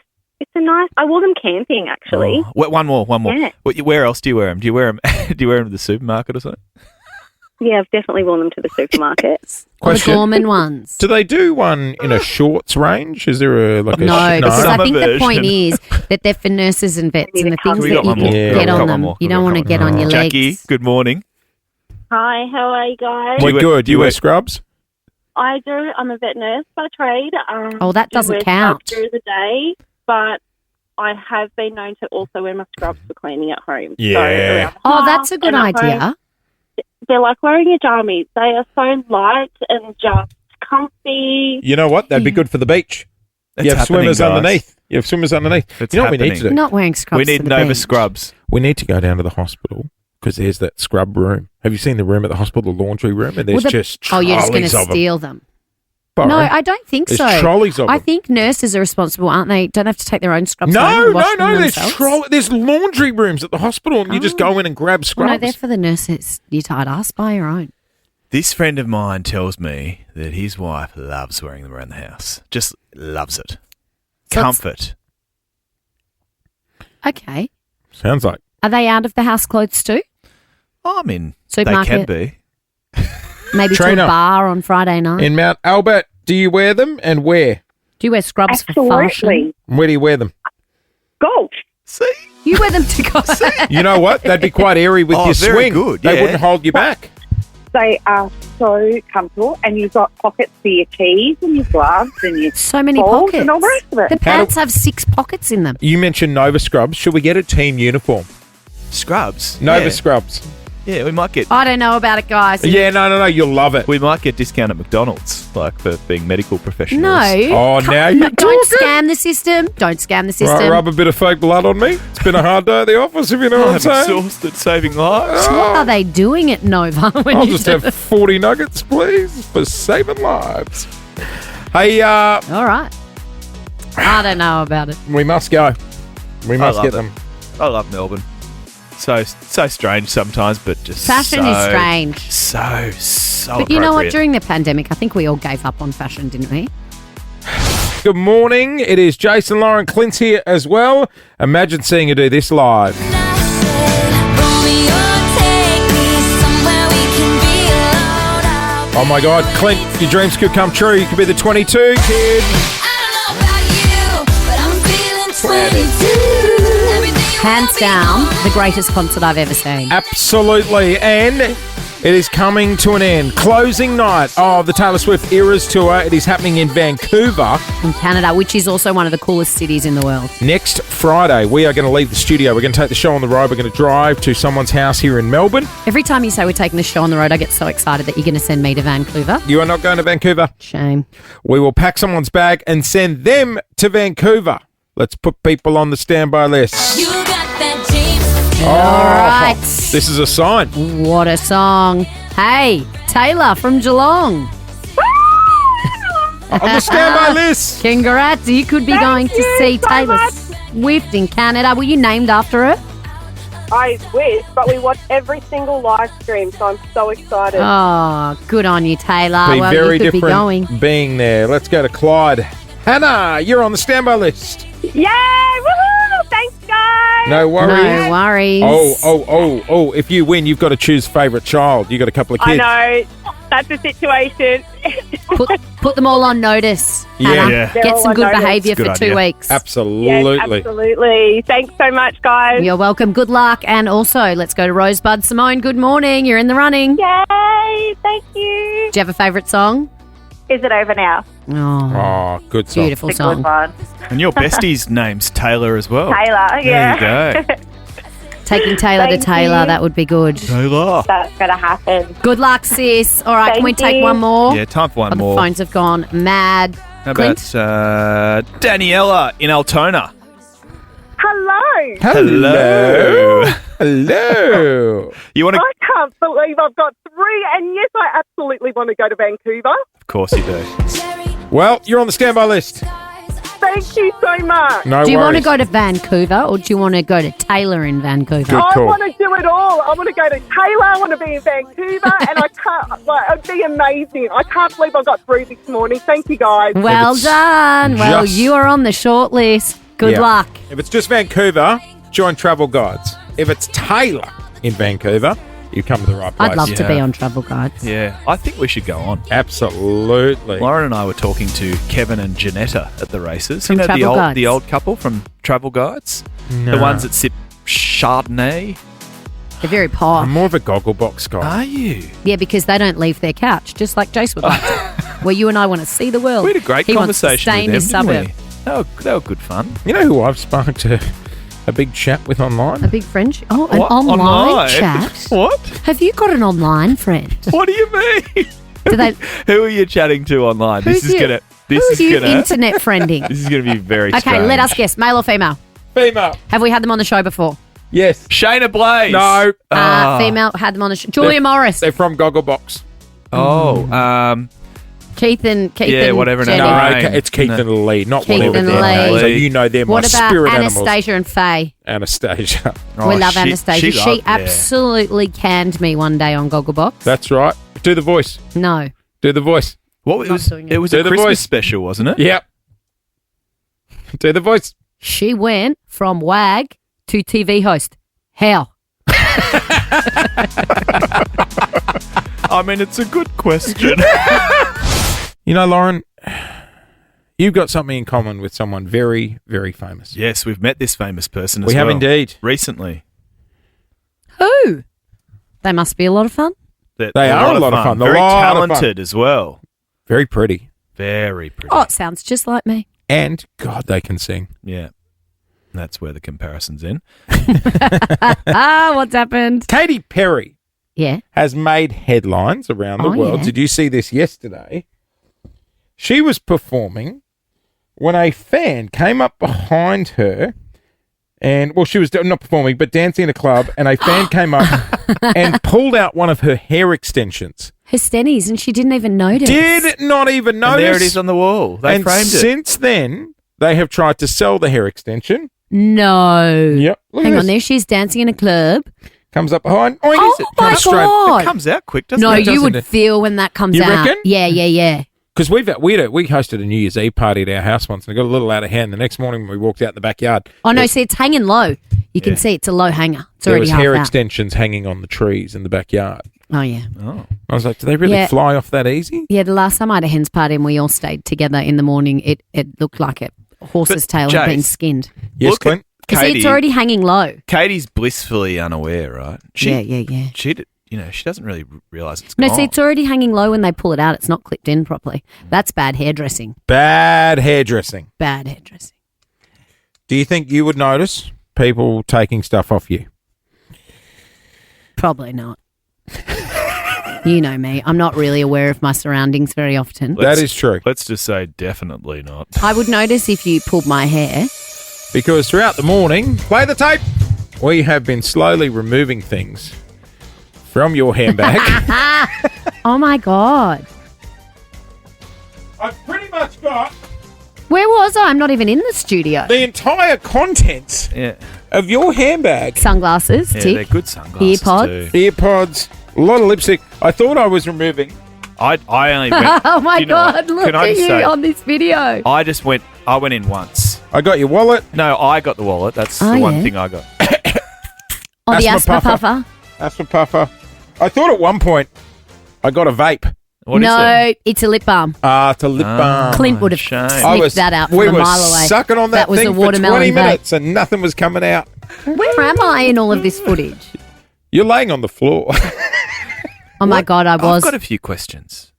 I wore them camping actually. Oh, wait, one more. Yeah. Where else do you wear them? Do you wear them? Do you wear them to the supermarket or something? Yeah, I've definitely worn them to the supermarket. Or the Gorman ones? Do they do one in a shorts range? Is there a No, because I think the point is that they're for nurses and vets and the things We that got you one more. can Yeah, get we've got on one them. more. You don't want to get on your legs. Jackie, good morning. Hi, how are you guys? We're good. Do you wear scrubs? I do. I'm a vet nurse by trade. Oh, that do doesn't wear count. scrubs through the day, but I have been known to also wear my scrubs for cleaning at home. Yeah. So around the Oh, house that's a good and at idea. home. They're like wearing a jammies. They are so light and just comfy. You know what? That'd be good for the beach. It's You have happening, swimmers guys. underneath. You have swimmers underneath. It's you know what we need to happening. do? Not wearing scrubs. We need to the Nova beach. scrubs. We need to go down to the hospital because there's that scrub room. Have you seen the room at the hospital, the laundry room? And there's just Oh, you're just going trolleys to of them. steal them. Borrow. No, I don't think There's so. trolleys of I them. think nurses are responsible, aren't they? Don't have to take their own scrubs home and wash them themselves. There's laundry rooms at the hospital, and you just go in and grab Well, scrubs. no, they're for the nurses. You tied us by your own. This friend of mine tells me that his wife loves wearing them around the house. Just loves it. So Comfort. Okay. Sounds like. Are they out of the house clothes too? I mean, Supermarket. they can be. Maybe to Trina. a bar on Friday night. In Mount Albert, do you wear them and where? Do you wear scrubs for fashion? Where do you wear them? Golf. See? You wear them to go. You know what? They'd be quite airy with your very swing. good, They yeah. wouldn't hold you back. They are so comfortable, and you've got pockets for your keys and your gloves and your So many balls pockets. and all the rest of it. The pants have 6 pockets in them. You mentioned Nova Scrubs. Should we get a team uniform? Scrubs. Nova Yeah. Scrubs. Yeah, we might get. I don't know about it, guys. Yeah, no. You'll love it. We might get discount at McDonald's, like for being medical professionals. No. Oh, now you're Don't scam the system. Don't scam the system. Right, rub a bit of fake blood on me. It's been a hard day at the office, if you know what I'm saying. Exhausted, saving lives. What are they doing at Nova? When I'll you just do have it? 40 nuggets, please, for saving lives. Hey, All right. I don't know about it. we must go. We must love get it. them. I love Melbourne. So strange sometimes, but just Fashion is strange. So But you know what? appropriate. During the pandemic, I think we all gave up on fashion, didn't we? Good morning. It is Jason, Lauren, Clint's here as well. Imagine seeing you do this live. Oh my God, Clint, your dreams could come true. You could be the 22 kid. Hands down, the greatest concert I've ever seen. Absolutely. And it is coming to an end. Closing night of the Taylor Swift Eras Tour. It is happening in Vancouver. In Canada, which is also one of the coolest cities in the world. Next Friday, we are going to leave the studio. We're going to take the show on the road. We're going to drive to someone's house here in Melbourne. Every time you say we're taking the show on the road, I get so excited that you're going to send me to Vancouver. You are not going to Vancouver. Shame. We will pack someone's bag and send them to Vancouver. Let's put people on the standby list. All right. This is a sign. What a song. Hey, Taylor from Geelong. On the standby list. Congrats. You could be going to see Taylor Swift in Canada. Were you named after her? I wish, but we watch every single live stream, so I'm so excited. Oh, good on you, Taylor. Be well, very you could be going. different being there. Let's go to Clyde. Hannah, you're on the standby list. Yay! Woohoo! Thanks, guys! No worries. No worries. Oh. If you win, you've got to choose favourite child. You got a couple of kids. I know. That's the situation. Put them all on notice, Yeah. Hannah. Yeah. They're Get all some on good notice. behaviour Good for 2 idea. weeks. Absolutely. Yes, absolutely. Thanks so much, guys. You're welcome. Good luck. And also, let's go to Rosebud. Simone, good morning. You're in the running. Yay! Thank you. Do you have a favourite song? Is it over now? Oh, Oh, good song. beautiful It's a good song. one. And your bestie's name's Taylor as well. Taylor, yeah. There you go. Taking Taylor to Thank Taylor, you. that would be good. Taylor. That's going to happen. Good luck, sis. All right, can we Thank take you. one more? Yeah, time for Oh, one the more. phones have gone mad. How Clint? about Daniela in Altona? Hello. Hello. Hello. You want to? I can't believe I've got 3, and yes, I absolutely want to go to Vancouver. Of course you do. Well, you're on the standby list. Thank you so much. No Do you want to worries. go to Vancouver or do you want to go to Taylor in Vancouver? Good I call. want to do it all. I want to go to Taylor. I want to be in Vancouver, and I can't. It'd be amazing. I can't believe I got through this morning. Thank you, guys. Well it's done. Well, just- you are on the short list. Good Yeah. luck. If it's just Vancouver, join Travel Guides. If it's Taylor in Vancouver, you come to the right place. I'd love to Yeah. be on Travel Guides. Yeah, I think we should go on. Absolutely. Lauren and I were talking to Kevin and Janetta at the races. From you know Travel Guides. the old couple from Travel Guides, No. the ones that sip Chardonnay. They're very poor. I'm more of a Gogglebox guy. Are you? Yeah, because they don't leave their couch, just like Jace would like to. Where you and I want to see the world. We had a great he wants to conversation stay in with his them, didn't suburb. we? They were good fun. You know who I've sparked a big chat with online? A big friendship. Oh, an What? online chat. What? Have you got an online friend? What do you mean? Do they? Who are you chatting to online? Who are you internet friending? This is gonna be very Okay, strange. let us guess. Male or female? Female. Have we had them on the show before? Yes. Shayna Blaze. No. Female had them on the show. Julia Morris. They're from Gogglebox. Oh, Keith and Yeah, whatever Jenny. name. No, Rain. it's Keith and Lee, not Keith whatever and their Lee. names are. You know them, What my about spirit animals. Anastasia and Faye? Anastasia. Oh, we love Anastasia. She, loved- yeah. absolutely canned me one day on Gogglebox. That's right. Do the voice. No. Do the voice. What it Not was? doing it. It was Do a the Christmas voice. special, wasn't it? Yep. Do the voice. She went from WAG to TV host. How? I mean, it's a good question. You know, Lauren, you've got something in common with someone very, very famous. Yes, we've met this famous person as We have well. indeed. Recently. Who? They must be a lot of fun. They are a lot of fun. Very A lot of fun. talented as well. Very pretty. Very pretty. Oh, it sounds just like me. And, God, they can sing. Yeah. That's where the comparison's in. What's happened? Katy Perry Yeah. has made headlines around the Oh, world. yeah. Did you see this yesterday? She was performing when a fan came up behind her and, well, she was not performing, but dancing in a club, and a fan came up and pulled out one of her hair extensions. Her stennies, and she didn't even notice. Did not even notice. And there it is on the wall. They and framed it. since then, they have tried to sell the hair extension. No. Yep. Look at Hang this. on, there she is dancing in a club. Comes up behind. Oink, Oh, my comes straight. God. It comes out quick, doesn't No, it? you would it? feel when that comes You out. reckon? Yeah. Because we hosted a New Year's Eve party at our house once, and it got a little out of hand. The next morning when we walked out in the backyard, Oh, no, see, it's hanging low. You can see it's a low hanger. It's there already was half hair out. extensions hanging on the trees in the backyard. Oh, yeah. Oh. I was like, do they really Yeah. fly off that easy? Yeah, the last time I had a hen's party and we all stayed together in the morning, it looked like a horse's But, tail had been Jace, skinned. Yes, Look Clint? Because it's already hanging low. Katie's blissfully unaware, right? Yeah. She doesn't really realise it's No, gone. see, it's already hanging low when they pull it out. It's not clipped in properly. That's bad hairdressing. Bad hairdressing. Bad hairdressing. Do you think you would notice people taking stuff off you? Probably not. You know me. I'm not really aware of my surroundings very often. That is true. Let's just say definitely not. I would notice if you pulled my hair. Because throughout the morning, play the tape, we have been slowly removing things from your handbag. Oh, my God. I've pretty much got Where was I? I'm not even in the studio. the entire contents of your handbag. Sunglasses, Yeah, tick. they're good sunglasses Earpods. too. Earpods, a lot of lipstick. I thought I was removing. I only went. Oh, my you know what? God. Look Can I at just you say, on this video. I went in once. I got your wallet. No, I got the wallet. That's Oh, the one yeah. thing I got. Oh, the asthma puffer. Asthma puffer. I thought at one point I got a vape. What is No, that? it's a lip balm. It's a lip balm. Clint would have shame. sniffed that out from we a were mile away. sucking on that was thing a for watermelon 20 vape. minutes and nothing was coming out. Where am I in all of this footage? You're laying on the floor. Oh, my God, I I've was. got a few questions.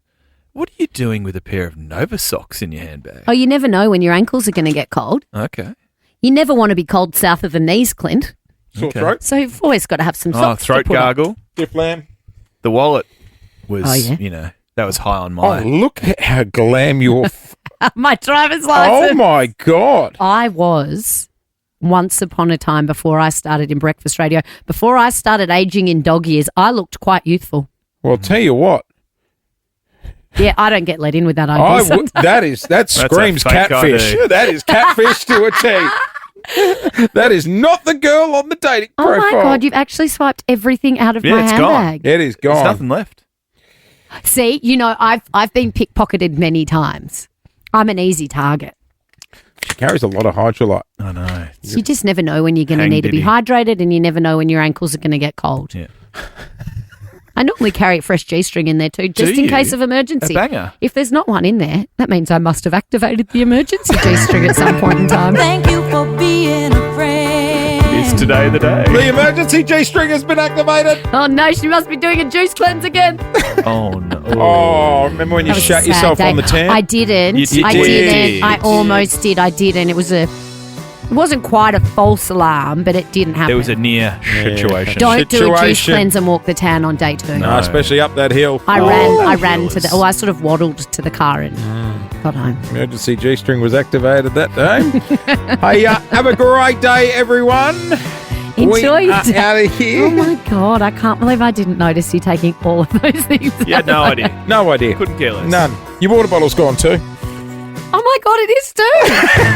What are you doing with a pair of Nova socks in your handbag? Oh, you never know when your ankles are going to get cold. Okay. You never want to be cold south of the knees, Clint. Sore Okay. throat. So you've always got to have some socks. Throat to put on. gargle. Stiff lamb. The wallet was, Oh, yeah. that was high on Oh, my. look at how glam you're. My driver's Oh, license. my God. I was once upon a time before I started in breakfast radio, before I started aging in dog years, I looked quite youthful. Well, I'll tell you what. Yeah, I don't get let in with that idea. That That's screams a fake catfish. ID. That is catfish to a T. That is not the girl on the dating Oh profile. my God, you've actually swiped everything out of Yeah, my it's handbag. It is There's gone. nothing left. See, I've been pickpocketed many times. I'm an easy target. She carries a lot of hydrolyte. I know. You just never know when you're going to Hang need to be diddy. hydrated, and you never know when your ankles are going to get cold. Yeah. I normally carry a fresh G-string in there too, just Do in you? case of emergency. A banger. If there's not one in there, that means I must have activated the emergency G-string at some point in time. Thank you for being a friend. Is today the day? The emergency G-string has been activated. Oh no, she must be doing a juice cleanse again. Oh no. Oh, remember when you That was shut a sad yourself day. on the tan? I didn't. You did. I You didn't. did. I almost did. I didn't. It wasn't quite a false alarm, but it didn't happen. There was a near situation. Don't do a juice Situation. cleanse and walk the tan on day 2. No, especially up that hill. I that ran hill to the. is- I sort of waddled to the car and got home. Emergency G-string was activated that day. Hey, have a great day, everyone. Enjoy we your are day. out of here. Oh my God, I can't believe I didn't notice you taking all of those things. You had no idea. No idea. Couldn't care less. None. Your water bottle's gone too. Oh my God, it is too.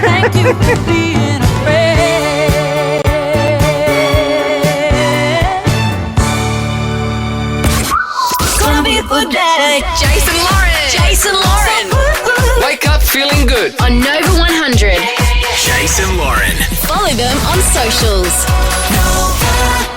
Thank you for being a friend. It's gonna be a good day. Jason Lauren. Wake up feeling good. On Nova 100. Jason Lauren. Follow them on socials. Nova.